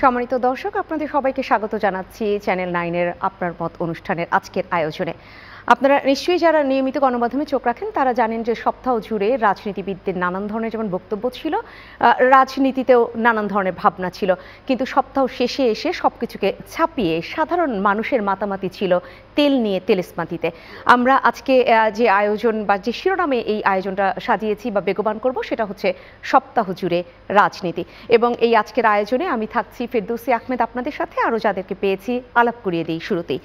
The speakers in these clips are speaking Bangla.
সম্মানিত দর্শক, আপনাদের সবাইকে স্বাগত জানাচ্ছি চ্যানেল 9-এর আপনার মত অনুষ্ঠানের আজকের আয়োজনে। আপনারা নিশ্চয়ই যারা নিয়মিত গণমাধ্যমে চোখ রাখেন তারা জানেন যে সপ্তাহ জুড়ে রাজনীতিবিদদের নানান ধরনের যেমন বক্তব্য ছিল, রাজনীতিতেও নানান ধরনের ভাবনা ছিল, কিন্তু সপ্তাহ শেষে এসে সবকিছুকে ছাপিয়ে সাধারণ মানুষের মাতামাতি ছিল তেল নিয়ে তেলেসমাতিতে। আমরা আজকে যে আয়োজন বা যে শিরোনামে এই আয়োজনটা সাজিয়েছি বা বেগবান করব সেটা হচ্ছে সপ্তাহ জুড়ে রাজনীতি। এবং এই আজকের আয়োজনে আমি থাকছি ফেরদৌসী আহমেদ আপনাদের সাথে, আরও যাদেরকে পেয়েছি আলাপ করিয়ে দিই শুরুতেই।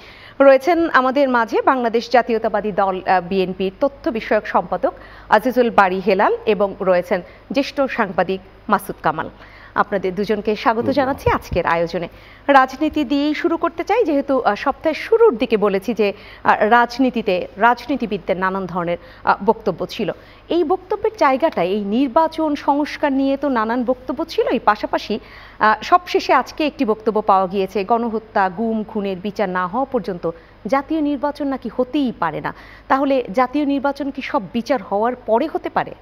রয়েছেন আমাদের মাঝে বাংলাদেশ জাতীয়তাবাদী দল বিএনপির তথ্য বিষয়ক সম্পাদক আজিজুল বারী হেলাল এবং রয়েছেন জ্যেষ্ঠ সাংবাদিক মাসুদ কামাল। আপনাদের দুজনকে স্বাগত জানাচ্ছি আজকের আয়োজনে। রাজনীতি দিয়েই শুরু করতে চাই, যেহেতু সপ্তাহের শুরুর দিকে বলেছি যে রাজনীতিবিদদের নানান ধরনের বক্তব্য ছিল। এই বক্তব্যের জায়গাটায় এই নির্বাচন সংস্কার নিয়ে তো নানান বক্তব্য ছিল, এই পাশাপাশি সবশেষে আজকে একটি বক্তব্য পাওয়া গিয়েছে, গণহত্যা গুম খুনের বিচার না হওয়া পর্যন্ত জাতীয় নির্বাচন নাকি হতেই পারে না। তাহলে জাতীয় নির্বাচন কি সব বিচার হওয়ার পরে হতে পারে?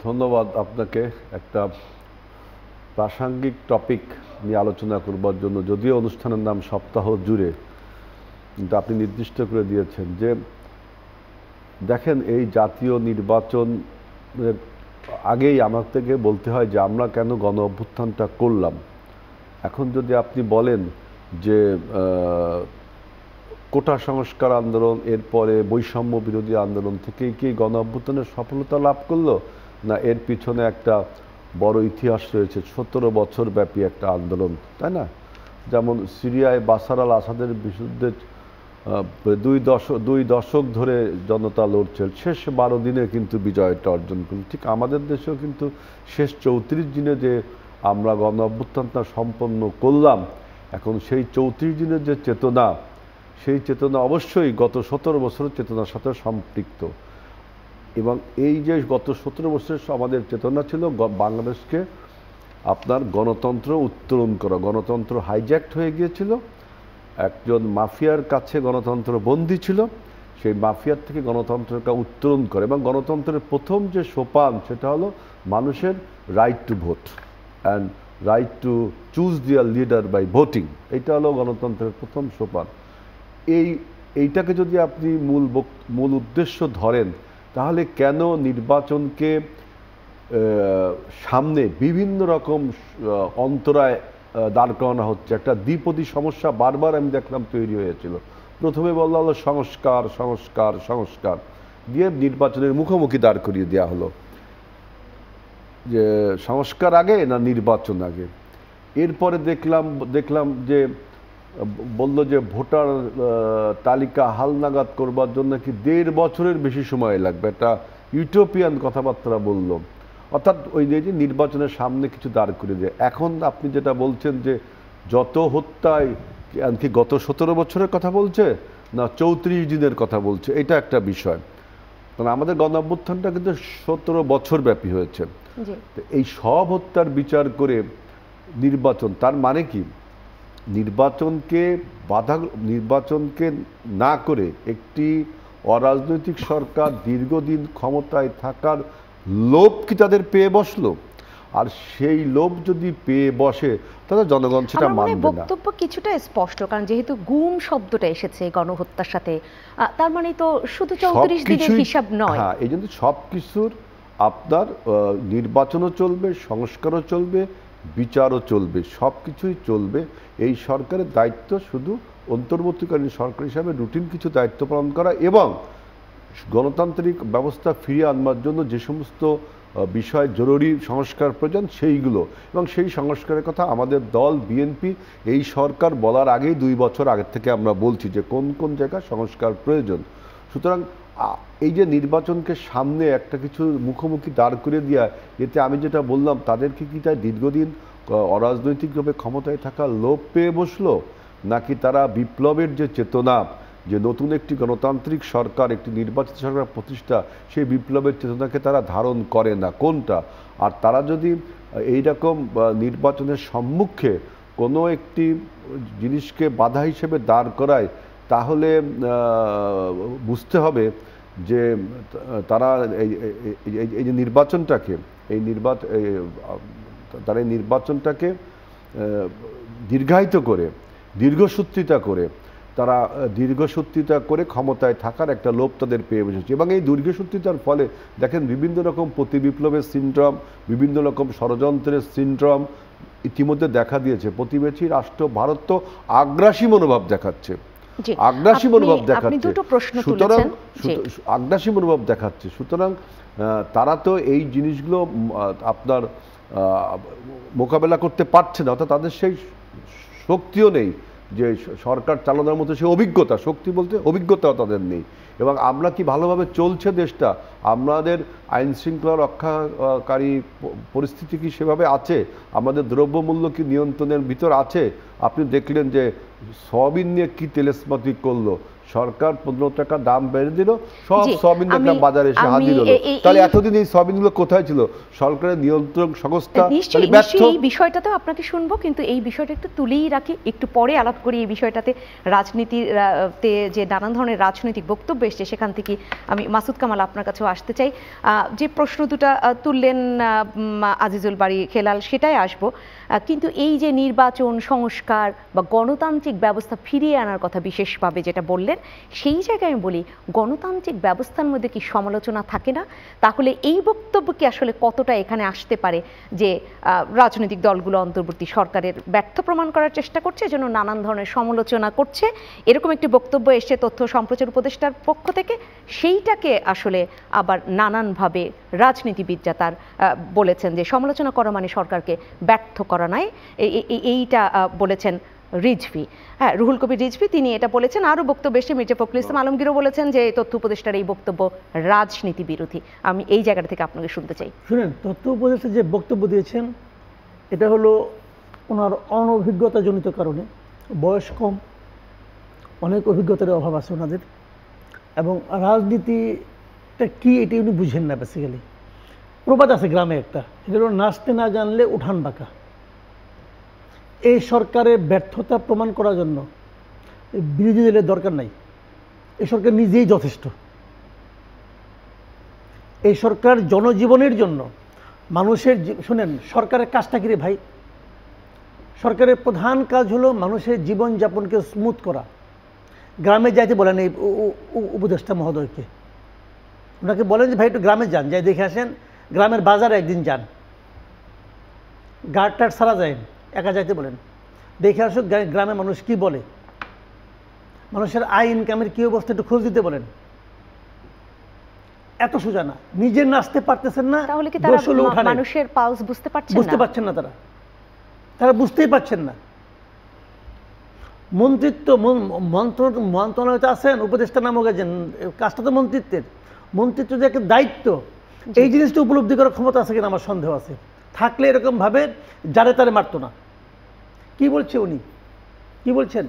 ধন্যবাদ আপনাকে। একটা প্রাসঙ্গিক টপিক নিয়ে আলোচনা করবার জন্য, যদিও অনুষ্ঠানের নাম সপ্তাহ জুড়ে, কিন্তু আপনি নির্দিষ্ট করে দিয়েছেন যে দেখেন এই জাতীয় নির্বাচন আগেই আমার থেকে বলতে হয় যে আমরা কেন গণ অভ্যুত্থানটা করলাম। এখন যদি আপনি বলেন যে কোটা সংস্কার আন্দোলন, এরপরে বৈষম্য বিরোধী আন্দোলন থেকেই কি গণ অভ্যুত্থানের সফলতা লাভ করলো, না এর পিছনে একটা বড় ইতিহাস রয়েছে, 17 বছর ব্যাপী একটা আন্দোলন, তাই না? যেমন সিরিয়ায় বাশার আল আসাদের বিরুদ্ধে দুই দশক ধরে জনতা লড়ছে, শেষ 12 দিনে কিন্তু বিজয়টা অর্জন করল। ঠিক আমাদের দেশেও কিন্তু শেষ 34 দিনে যে আমরা গণ অভ্যুত্থানটা সম্পন্ন করলাম, এখন সেই 34 দিনের যে চেতনা, সেই চেতনা অবশ্যই গত 17 বছরের চেতনার সাথে সম্পৃক্ত। এবং এই যে গত 17 বছরের আমাদের চেতনা ছিল বাংলাদেশকে আপনার গণতন্ত্র উত্তোলন করা। গণতন্ত্র হাইজ্যাক্ট হয়ে গিয়েছিল, একজন মাফিয়ার কাছে গণতন্ত্র বন্দী ছিল, সেই মাফিয়ার থেকে গণতন্ত্রকে উত্তোলন করে। এবং গণতন্ত্রের প্রথম যে সোপান সেটা হলো মানুষের right to vote and right to choose দিয়ার লিডার বাই ভোটিং। এইটা হলো গণতন্ত্রের প্রথম সোপান। এইটাকে যদি আপনি মূল উদ্দেশ্য ধরেন, তাহলে কেন নির্বাচনকে সামনে বিভিন্ন রকম অন্তরায় দাঁড় করানো হচ্ছে? একটা দ্বিপদী সমস্যা বারবার আমি দেখলাম তৈরি হয়েছিল। প্রথমে বলা হলো সংস্কার সংস্কার সংস্কার, দিয়ে নির্বাচনের মুখোমুখি দাঁড় করিয়ে দেওয়া হলো যে সংস্কার আগে না নির্বাচন আগে। এরপরে দেখলাম যে বলল যে ভোটার তালিকা হালনাগাদ করবার জন্য কি 1.5 বছরের বেশি সময় লাগবে, একটা ইউটোপিয়ান কথাবার্তা বলল। অর্থাৎ ওই যে নির্বাচনের সামনে কিছু দাঁড় করে দেয়। এখন আপনি যেটা বলছেন যে যত হত্যায় কি গত 17 বছরের কথা বলছে না 34 দিনের কথা বলছে, এটা একটা বিষয়। কারণ আমাদের গণ অভ্যুত্থানটা কিন্তু 17 বছর ব্যাপী হয়েছে। এই সব হত্যার বিচার করে নির্বাচন, তার মানে কি নির্বাচনকে না করে একটি অরাজনৈতিক সরকার দীর্ঘদিন ক্ষমতায় থাকার লোভ কি তাদের পেয়ে বসলো? আর সেই লোভ যদি পেয়ে বসে তাহলে জনগণ সেটা মানবে না। বক্তব্য কিছুটা স্পষ্ট, কারণ যেহেতু গুম শব্দটা এসেছে গণহত্যার সাথে, তার মানে তো শুধু 34 দিনের হিসাব নয়। হ্যাঁ, এই জন্য সব কিছুর আপনার নির্বাচনও চলবে, সংস্কারও চলবে, বিচারও চলবে, সব কিছুই চলবে। এই সরকারের দায়িত্ব শুধু অন্তর্বর্তীকালীন সরকার হিসাবে রুটিন কিছু দায়িত্ব পালন করা এবং গণতান্ত্রিক ব্যবস্থা ফিরিয়ে আনবার জন্য যে সমস্ত বিষয় জরুরি সংস্কার প্রয়োজন সেইগুলো। এবং সেই সংস্কারের কথা আমাদের দল বিএনপি এই সরকার বলার আগেই 2 বছর আগের থেকে আমরা বলছি যে কোন কোন জায়গায় সংস্কার প্রয়োজন। সুতরাং এই যে নির্বাচনকে সামনে একটা কিছু মুখোমুখি দাঁড় করে দেওয়া, এতে আমি যেটা বললাম তাদেরকে কি তাই দীর্ঘদিন অরাজনৈতিকভাবে ক্ষমতায় থাকা লোভ পেয়ে বসলো, নাকি তারা বিপ্লবের যে চেতনা, যে নতুন একটি গণতান্ত্রিক সরকার, একটি নির্বাচিত সরকার প্রতিষ্ঠা, সেই বিপ্লবের চেতনাকে তারা ধারণ করে না, কোনটা? আর তারা যদি এইরকম নির্বাচনের সম্মুখে কোনো একটি জিনিসকে বাধা হিসেবে দাঁড় করায়, তাহলে বুঝতে হবে যে তারা এই যে নির্বাচনটাকে তারা এই নির্বাচনটাকে দীর্ঘায়িত করে, দীর্ঘসূত্রিতা করে, তারা দীর্ঘসূত্রিতা করে ক্ষমতায় থাকার একটা লোভ তাদের পেয়ে বসেছে। এবং এই দীর্ঘসূত্রিতার ফলে দেখেন বিভিন্ন রকম প্রতিবিপ্লবের সিনড্রোম, বিভিন্ন রকম ষড়যন্ত্রের সিনড্রোম ইতিমধ্যে দেখা দিয়েছে। প্রতিবেশী রাষ্ট্র ভারত তো আগ্রাসী মনোভাব দেখাচ্ছে, আগ্রাসী মনোভাব দেখাচ্ছে, সুতরাং আগ্রাসী মনোভাব দেখাচ্ছে। সুতরাং তারা তো এই জিনিসগুলো আপনার মোকাবেলা করতে পারছে না, অর্থাৎ তাদের সেই শক্তিও নেই যে সরকার চালানোর মতো সেই অভিজ্ঞতা, শক্তি বলতে অভিজ্ঞতাও তাদের নেই। এবং আমরা কি ভালোভাবে চলছে দেশটা, আমাদের আইন শৃঙ্খলা রক্ষাকারী পরিস্থিতি কি সেভাবে আছে, আমাদের দ্রব্যমূল্য কি নিয়ন্ত্রণের ভিতর আছে? আপনি দেখলেন যে সয়াবিন নিয়ে কি তেলেসমাতি করলো, সরকার 15 টাকা দাম বেড়ে দিল, সব সয়াবিনের দাম বাজারে এসে হাজির হলো। তাহলে এতদিন এই সয়াবিনগুলো কোথায় ছিল? সরকারের নিয়ন্ত্রণ সংস্থা ব্যর্থ। এই বিষয়টাতেও আপনাকে শুনবো, কিন্তু এই বিষয়টা একটু তুলেই রাখি, একটু পরে আলাপ করি এই বিষয়টাতে। রাজনীতিতে যে নানান ধরনের রাজনৈতিক বক্তব্য এসছে সেখান থেকে আমি মাসুদ কামাল আপনার কাছেও আসতে চাই। যে প্রশ্ন দুটা তুললেন আজিজুল বারী খেলাল সেটাই আসবো, কিন্তু এই যে নির্বাচন সংস্কার বা গণতান্ত্রিক ব্যবস্থা ফিরিয়ে আনার কথা বিশেষভাবে যেটা বললেন, সেই জায়গায় আমি বলি গণতান্ত্রিক ব্যবস্থার মধ্যে কি সমালোচনা থাকে না? তাহলে এই বক্তব্য কি আসলে কতটা এখানে আসতে পারে যে রাজনৈতিক দলগুলো অন্তর্বর্তী সরকারের ব্যর্থ প্রমাণ করার চেষ্টা করছে, এজন্য নানান ধরনের সমালোচনা করছে, এরকম একটি বক্তব্য এসছে তথ্য সম্প্রচার উপদেষ্টার পক্ষ থেকে, সেইটাকে আসলে আবার নানানভাবে রাজনীতিবিদরা তার বলেছেন যে সমালোচনা করা মানে সরকারকে ব্যর্থ করা নয়, এইটা বলেছেন রিজভী। হ্যাঁ, রুহুল কবির রিজভী তিনি এটা বলেছেন। আরও বক্তব্য এসে মির্জা ফখরুল ইসলাম আলমগীরও বলেছেন যে তথ্য উপদেষ্টার এই বক্তব্য রাজনীতি বিরোধী। আমি এই জায়গাটা থেকে আপনাকে শুনতে চাই। শুনেন, তথ্য উপদেষ্টা যে বক্তব্য দিয়েছেন এটা হলো ওনার অনভিজ্ঞতাজনিত কারণে, বয়স কম, অনেক অভিজ্ঞতার অভাব আছে ওনাদের, এবং রাজনীতিটা কি এটি উনি বুঝেন না। বেসিক্যালি প্রবাদ আছে গ্রামে একটা, সেটা হলো নাচতে না জানলে উঠান বাঁকা। এই সরকারের ব্যর্থতা প্রমাণ করার জন্য বিরোধী দলের দরকার নাই, এই সরকার নিজেই যথেষ্ট। এই সরকার জনজীবনের জন্য মানুষের, শুনেন সরকারের কাজটা কি রে ভাই? সরকারের প্রধান কাজ হলো মানুষের জীবনযাপনকে স্মুথ করা। গ্রামে যাইতে বলেন এই উপদেষ্টা মহোদয়কে, ওনাকে বলেন যে ভাই একটু গ্রামে যান, যাই দেখে আসেন, গ্রামের বাজারে একদিন যান, গার্ড টার্ড সারা যায়, একা যাইতে বলেন, দেখে আসুক গ্রামের মানুষ কি বলে, মানুষের আয় ইনকামের কী অবস্থা একটু খোঁজ দিতে বলেন। এত সোজা না, নিজে নাচতে পারতেছেন না, তাহলে কি তারা মানুষের পালস বুঝতে পারছেন না? তারা বুঝতেই পারছেন না। মন্ত্রিত্ব মন্ত্রণালয়তে আছেন, উপদেষ্টা নামক কাজটা তো মন্ত্রিত্বের, মন্ত্রিত্ব যে একটা দায়িত্ব, এই জিনিসটা উপলব্ধি করার ক্ষমতা আছে কিনা আমার সন্দেহ আছে। থাকলে এরকম ভাবে যারে তারে মারতো না। কি বলছে উনি? কি বলছেন?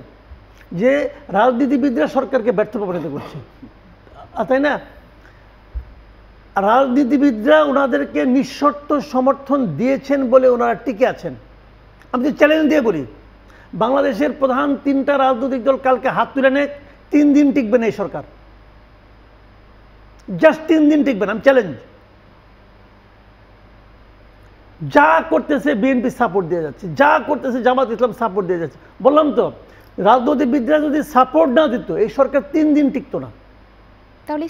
যে রাজনীতিবিদরা সরকারকে ব্যর্থ প্রমাণিত করছে, তাই না? রাজনীতিবিদরা ওনাদেরকে নিঃশর্ত সমর্থন দিয়েছেন বলে ওনারা টিকে আছেন। আমি যে চ্যালেঞ্জ দিয়ে বলি, বাংলাদেশের প্রধান 3টা রাজনৈতিক দল কালকে হাত তুলে নেয়, 3 দিন টিকবে না এই সরকার, জাস্ট 3 দিন টিকবে না, আমি চ্যালেঞ্জ। যা করতেছে বিএনপি সাপোর্ট দিয়ে যাচ্ছে, যা করতেছে জামাত ইসলাম সাপোর্ট দিয়ে যাচ্ছে। বললাম তো, রাজনীতিবিদরা যদি সাপোর্ট না দিত এই সরকার 3 দিন টিকতো না। তাহলে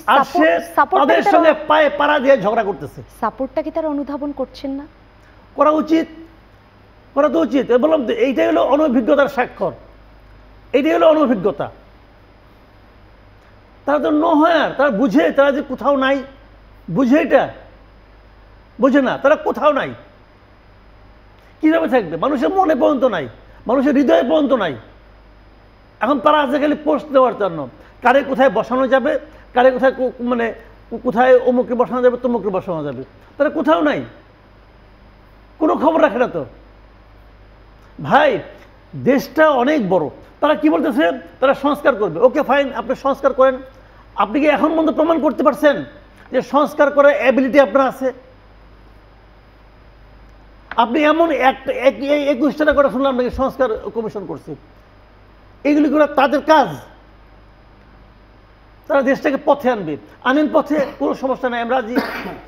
তাদের সঙ্গে পায়ে পাড়া দিয়ে ঝগড়া করতেছে। সাপোর্টটা কি তারা অনুধাবন করছেন না? করা উচিত, করা তো উচিত। বললাম তো, এইটাই হলো অনভিজ্ঞতার স্বাক্ষর, এইটাই হলো অনভিজ্ঞতা। তারা তো নহায়ার, তারা বুঝে তারা যে কোথাও নাই, বুঝে, এটা বুঝে না, তারা কোথাও নাই। কিভাবে থাকবে? মানুষের মনে পর্যন্ত নাই, মানুষের হৃদয়ে পর্যন্ত নাই। এখন তারা আছে খালি পোস্ট দেওয়ার জন্য, কারে কোথায় বসানো যাবে, কারে কোথায় মানে কোথায় অমুকে বসানো যাবে, তমুকে বসানো যাবে, তারা কোথাও নাই, কোনো খবর রাখে না তো। ভাই, দেশটা অনেক বড়। তারা কি বলতেছে? তারা সংস্কার করবে। ওকে ফাইন, আপনি সংস্কার করেন। আপনি কি এখন পর্যন্ত প্রমাণ করতে পারছেন যে সংস্কার করার অ্যাবিলিটি আপনার আছে? আপনি এমন 21টা করে শুনলাম নাকি সংস্কার কমিশন করছে, এগুলি করে তাদের কাজ। তারা দেশটাকে পথে আনবে, আনেন পথে, কোনো সমস্যা নাই, আমরা রাজি।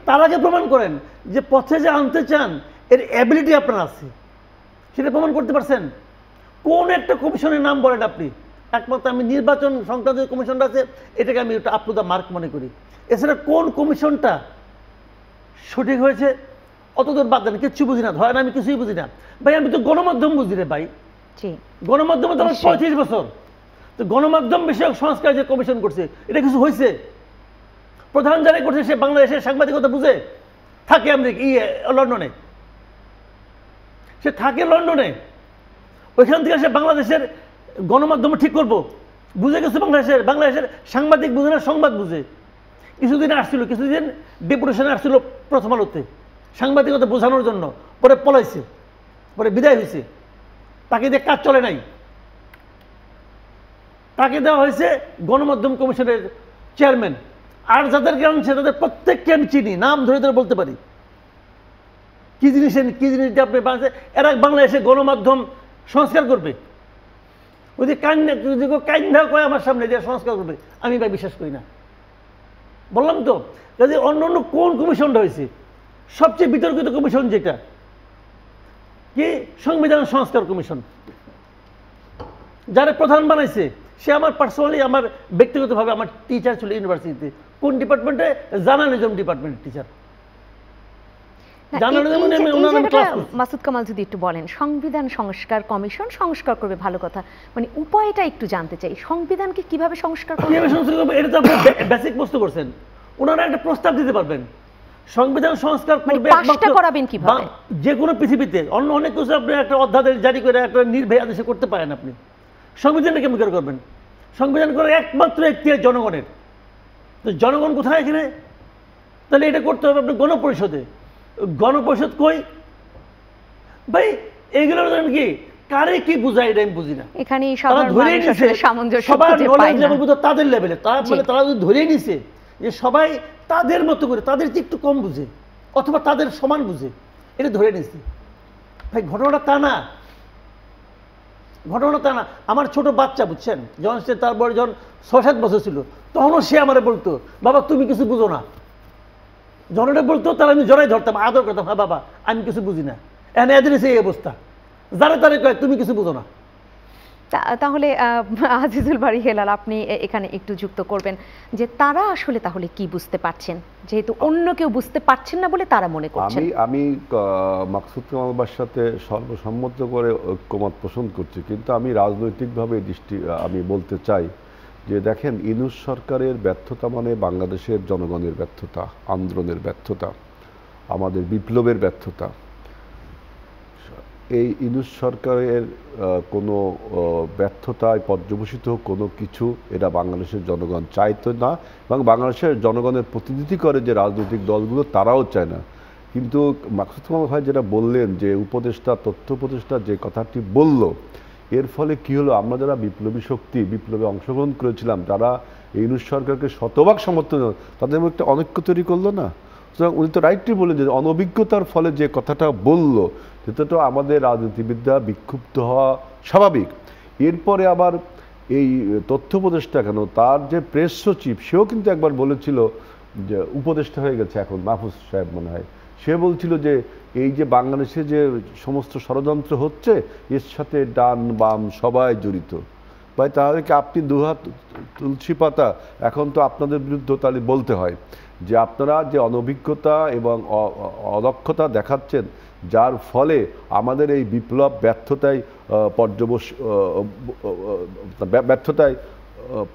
তার আগে প্রমাণ করেন যে পথে যে আনতে চান এর অ্যাবিলিটি আপনার আছে। সেটা প্রমাণ করতে পারছেন? কোন একটা কমিশনের নাম বলেন আপনি? একমাত্র আমি নির্বাচন সংক্রান্ত যে কমিশনটা আছে এটাকে আমি একটা আপ টু দ্য মার্ক মনে করি। এছাড়া কোন কমিশনটা সঠিক হয়েছে অতদূর বাদ দেন, কিচ্ছু বুঝি না, ধরেন আমি কিছুই বুঝি না। ভাই আমি তো গণমাধ্যম বুঝি রে ভাই, গণমাধ্যমে তো আমার 35 বছর। তো গণমাধ্যম বিষয়ক সংস্কার যে কমিশন করছে এটা কিছু হয়েছে? প্রধান যারা করছে সে বাংলাদেশের সাংবাদিকতা বুঝে? থাকে লন্ডনে, সে থাকে লন্ডনে, ওইখান থেকে সে বাংলাদেশের গণমাধ্যম ঠিক করবো বুঝে গেছে? বাংলাদেশের সাংবাদিক বুঝে না, সংবাদ বুঝে। কিছুদিন আসছিল, কিছুদিন ডেপুটেশনে আসছিল প্রথম আলোতে সাংবাদিকতা বোঝানোর জন্য, পরে পলাইছে, পরে বিদায় হয়েছে। তাকে দিয়ে কাজ চলে নাই, তাকে দেওয়া হয়েছে গণমাধ্যম কমিশনের চেয়ারম্যান। আর যাদেরকে আনছে তাদের প্রত্যেককে আমি চিনি, নাম ধরে ধরে বলতে পারি। কি জিনিসটা আপনি এরা বাংলাদেশে গণমাধ্যম সংস্কার করবে? ওই যে কাইন্দা কয় আমার সামনে যে সংস্কার করবে, আমি ভাই বিশ্বাস করি না। বললাম তো, কাজে অন্য অন্য কোন কমিশনটা হয়েছে? সবচেয়ে বিতর্কিত কমিশন যেটা কি সংবিধান সংস্কার কমিশন, যারা প্রধান বানাইছে সে আমার পার্সোনালি, আমার ব্যক্তিগতভাবে আমার টিচার ছিল ইউনিভার্সিটিতে। কোন ডিপার্টমেন্টে? জার্নালিজম ডিপার্টমেন্টের টিচার। মাসুদ কামাল যদি একটু বলেন, সংবিধান সংস্কার কমিশন সংস্কার করবে, ভালো কথা, মানে উপায়টা একটু জানতে চাই। সংবিধানকে কিভাবে সংস্কার করবে? এটা তো আপনি বেসিক প্রশ্ন করছেন। ওনারা একটা প্রস্তাব দিতে পারবেন, সংবিধান সংস্কার করবে, করাবেন কিভাবে? যে কোনো পৃথিবীতে অন্য অনেক কিছু আপনি একটা অধ্যাদেশ জারি করে একটা নির্ভয় আদেশে করতে পারেন। আপনি সংবিধানটা কেমন করে করবেন? সংবিধান করে একমাত্র এখতিয়ার জনগণের। তো জনগণ কোথায় এখানে? তাহলে এটা করতে হবে আপনার গণপরিষদে। গণপরিষদ কই ভাই? এইগুলো কি কারে কি বুঝায় এটা আমি বুঝি না। এখানে তাদের লেভেলে তারা যদি ধরে নিছে যে সবাই তাদের মতো করে, তাদের যে একটু কম বুঝে অথবা তাদের সমান বুঝে, এটা ধরে নিছে। ভাই ঘটনাটা তা না, ঘটনা তা না। আমার ছোট বাচ্চা, বুঝছেন, যখন সে তারপরে যখন ৬-৭ বছর ছিল তখনও সে আমারে বলতো, বাবা তুমি কিছু বুঝো না। যখন এটা বলতো তাহলে আমি জড়াই ধরতাম, আদর করতাম, হ্যাঁ বাবা আমি কিছু বুঝি না। এখন এদের এই অবস্থা, যারা তারা কয় তুমি কিছু বুঝো না। তাহলে আজিজুল বারী হেলাল, আপনি এখানে একটু যুক্ত করবেন যে তারা আসলে তাহলে কি বুঝতে পারছেন, যেহেতু অন্য কেউ বুঝতে পারছেন না বলে তারা মনে করছেন। আমি মাকসুদ কামালবার সাথে সর্বসম্মত করে ঐক্যমত পোষণ করছি, কিন্তু আমি রাজনৈতিকভাবে আমি বলতে চাই যে দেখেন, ইউনূস সরকারের ব্যর্থতা মানে বাংলাদেশের জনগণের ব্যর্থতা, আন্দোলনের ব্যর্থতা, আমাদের বিপ্লবের ব্যর্থতা। এই ইউনূস সরকারের কোনো ব্যর্থতায় পর্যবসিত কোনো কিছু এটা বাংলাদেশের জনগণ চাইতো না, এবং বাংলাদেশের জনগণের প্রতিনিধি করে যে রাজনৈতিক দলগুলো তারাও চায় না। কিন্তু মাকসুদ কামাল ভাই যেটা বললেন যে উপদেষ্টা, তথ্য উপদেষ্টা যে কথাটি বলল, এর ফলে কি হলো, আমরা যারা বিপ্লবী শক্তি, বিপ্লবে অংশগ্রহণ করেছিলাম, যারা ইউনূস সরকারকে শতভাগ সমর্থন, তাদের মধ্যে একটা অনৈক্য তৈরি করলো না। সুতরাং উনি তো রাইটলি বললেন যে অনভিজ্ঞতার ফলে যে কথাটা বলল, সেটা তো আমাদের রাজনীতিবিদরা বিক্ষুব্ধ হওয়া স্বাভাবিক। এরপরে আবার এই তথ্য উপদেষ্টা কেন, তার যে প্রেস সচিব সেও কিন্তু একবার বলেছিল যে উপদেষ্টা হয়ে গেছে এখন, মাহফুজ সাহেব মনে হয়, সে বলছিল যে এই যে বাংলাদেশে যে সমস্ত ষড়যন্ত্র হচ্ছে এর সাথে ডান বাম সবাই জড়িত। ভাই তাহলে কি আপনি দুহাত তুলসী পাতা, এখন তো আপনাদের বিরুদ্ধে তাহলে বলতে হয় যে আপনারা যে অনভিজ্ঞতা এবং অদক্ষতা দেখাচ্ছেন, যার ফলে আমাদের এই বিপ্লব ব্যর্থতায়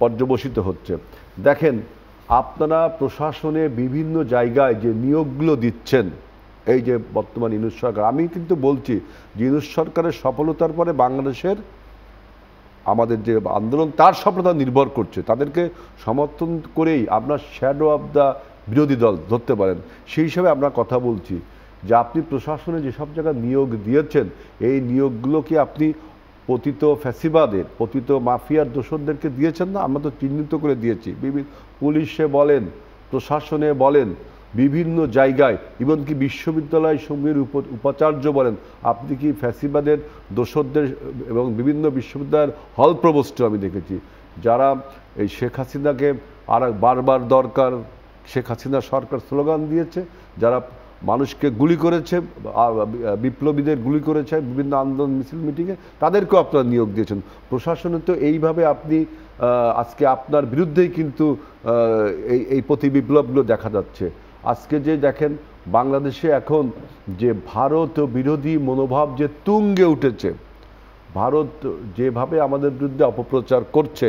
পর্যবসিত হচ্ছে। দেখেন, আপনারা প্রশাসনে বিভিন্ন জায়গায় যে নিয়োগগুলো দিচ্ছেন, এই যে বর্তমান ইউনূস সরকার, আমি কিন্তু বলছি যে ইউনূস সরকারের সফলতার পরে বাংলাদেশের আমাদের যে আন্দোলন তার সফলতা নির্ভর করছে। তাদেরকে সমর্থন করেই আপনার শ্যাডো অফ দ্য বিরোধী দল ধরতে পারেন। সেই হিসাবে আমরা কথা বলছি যে আপনি প্রশাসনে যেসব জায়গায় নিয়োগ দিয়েছেন, এই নিয়োগগুলো কি আপনি পতিত ফ্যাসিবাদের, পতিত মাফিয়ার দোসরদেরকে দিয়েছেন না? আমরা তো চিহ্নিত করে দিয়েছি, পুলিশে বলেন, প্রশাসনে বলেন, বিভিন্ন জায়গায়, এমনকি বিশ্ববিদ্যালয় সমূহের উপাচার্য বলেন, আপনি কি ফ্যাসিবাদের দোসরদের, এবং বিভিন্ন বিশ্ববিদ্যালয়ের হল প্রভোস্টও আমি দেখেছি, যারা এই শেখ হাসিনাকে আর বারবার দরকার, শেখ হাসিনা সরকার স্লোগান দিয়েছে, যারা মানুষকে গুলি করেছে, বিপ্লবীদের গুলি করেছে বিভিন্ন আন্দোলন মিছিল মিটিংয়ে, তাদেরকেও আপনারা নিয়োগ দিয়েছেন। প্রশাসনে তো এইভাবে আপনি আজকে আপনার বিরুদ্ধেই কিন্তু এই প্রতিবিপ্লবগুলো দেখা যাচ্ছে। আজকে যে দেখেন বাংলাদেশে এখন যে ভারত বিরোধী মনোভাব যে তুঙ্গে উঠেছে, ভারত যেভাবে আমাদের বিরুদ্ধে অপপ্রচার করছে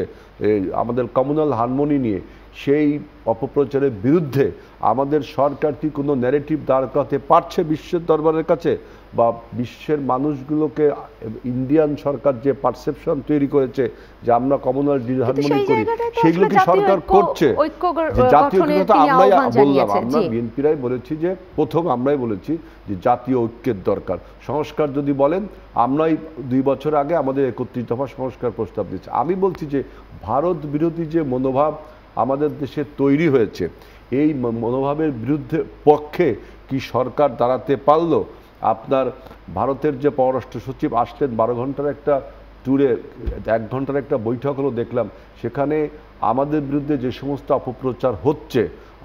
আমাদের কমিউনাল হারমোনি নিয়ে, সেই অপপ্রচারের বিরুদ্ধে আমাদের সরকার কি কোনো ন্যারেটিভ দাঁড় করাতে পারছে বিশ্বের দরবারের কাছে? বা বিশ্বের মানুষগুলোকে ইন্ডিয়ান সরকার যে পারসেপশন তৈরি করেছে যে আমরা কমিউনাল হারমোনি করি, সেগুলো কি সরকার করছে? জাতীয় ঐক্যতা আমরাই বললাম, আমরা বিএনপিরাই বলেছি যে প্রথম আমরাই বলেছি যে জাতীয় ঐক্যের দরকার। সংস্কার যদি বলেন, আমরাই 2 বছর আগে আমাদের 31 দফা সংস্কার প্রস্তাব দিচ্ছি। আমি বলছি যে ভারত বিরোধী যে মনোভাব আমাদের দেশে তৈরি হয়েছে, এই মনোভাবের বিরুদ্ধে পক্ষে কি সরকার দাঁড়াতে পারলো? আপনার ভারতের যে পররাষ্ট্র সচিব আসলেন 12 ঘন্টার একটা ট্যুরে, 1 ঘন্টার একটা বৈঠক হলো দেখলাম, সেখানে আমাদের বিরুদ্ধে যে সমস্ত অপপ্রচার হচ্ছে,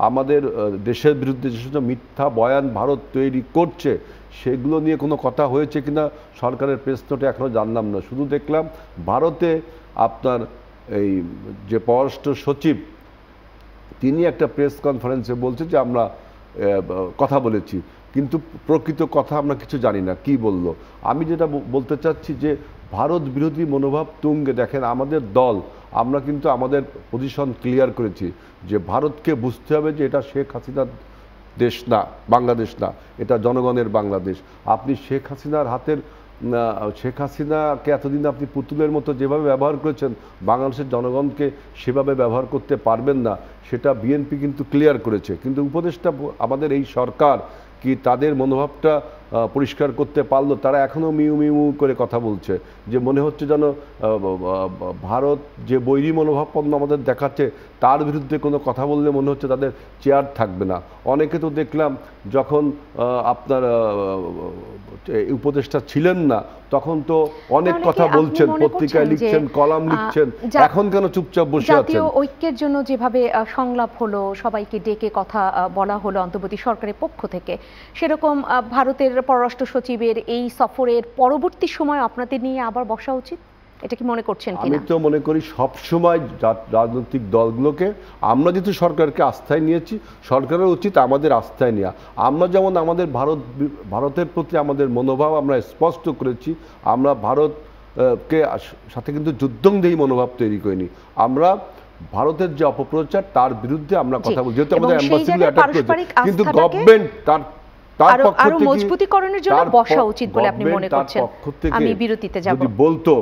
আমাদের দেশের বিরুদ্ধে যে সমস্ত মিথ্যা বয়ান ভারত তৈরি করছে, সেগুলো নিয়ে কোনো কথা হয়েছে কিনা সরকারের প্রেস নোটে এখনও জানলাম না। শুধু দেখলাম ভারতে আপনার এই যে পররাষ্ট্র সচিব, তিনি একটা প্রেস কনফারেন্সে বলছে যে আমরা কথা বলেছি, কিন্তু প্রকৃত কথা আমরা কিছু জানি না কি বলল। আমি যেটা বলতে চাচ্ছি যে ভারত বিরোধী মনোভাব তুঙ্গে। দেখেন আমাদের দল, আমরা কিন্তু আমাদের পজিশন ক্লিয়ার করেছি যে ভারতকে বুঝতে হবে যে এটা শেখ হাসিনার দেশ না, বাংলাদেশ না, এটা জনগণের বাংলাদেশ। আপনি শেখ হাসিনার হাতের শেখ হাসিনাকে এতদিন আপনি পুতুলের মতো যেভাবে ব্যবহার করেছেন, বাংলাদেশের জনগণকে সেভাবে ব্যবহার করতে পারবেন না, সেটা বিএনপি কিন্তু ক্লিয়ার করেছে। কিন্তু উপদেষ্টা আমাদের এই সরকার কি তাদের মনোভাবটা পরিষ্কার করতে পারলো? তারা এখনও মিউ মিউ করে কথা বলছে, যে মনে হচ্ছে যেন ভারত যে বৈরী মনোভাবপন্ন আমাদের দেখাচ্ছে, তার বিরুদ্ধে কোনো কথা বললে মনে হচ্ছে তাদের চেয়ার থাকবে না। অনেকে তো দেখলাম যখন আপনার উপদেষ্টা ছিলেন না, তখন তো অনেক কথা বলছেন, পত্রিকায় লিখছেন, কলাম লিখছেন, এখন কেন চুপচাপ বসে আছেন? জাতীয় ঐক্যের জন্য যেভাবে সংলাপ হলো, সবাইকে ডেকে কথা বলা হলো অন্তর্বর্তী সরকারের পক্ষ থেকে, সেরকম ভারতের পররাষ্ট্র সচিবের এই সফরের পরবর্তী সময় আপনাদের নিয়ে আবার বসা উচিত, এটা কি মনে করছেন কিনা? আমি তো মনে করি সব সময় রাজনৈতিক দলগুলোকে, আমরা যেহেতু সরকারকে আস্থায় নিয়েছি, সরকারের উচিত আমাদের আস্থায় নেওয়া। আমরা যেমন আমাদের ভারতের প্রতি আমাদের মনোভাব আমরা স্পষ্ট করেছি, আমরা ভারতকে সাথে কিন্তু যুদ্ধংদেহী মনোভাব তৈরি করিনি। আমরা ভারতের যে অপপ্রচার তার বিরুদ্ধে আমরা কথা বলছি, যেহেতু আমাদের অ্যাম্বাসিগুলো অ্যাটাক করেছে, কিন্তু গভর্নমেন্ট তার পক্ষ থেকে মজবুতিকরণের জন্য বসা উচিত বলে আপনি মনে করছেন? আমি বিরতিতে যাব। যদি বলতো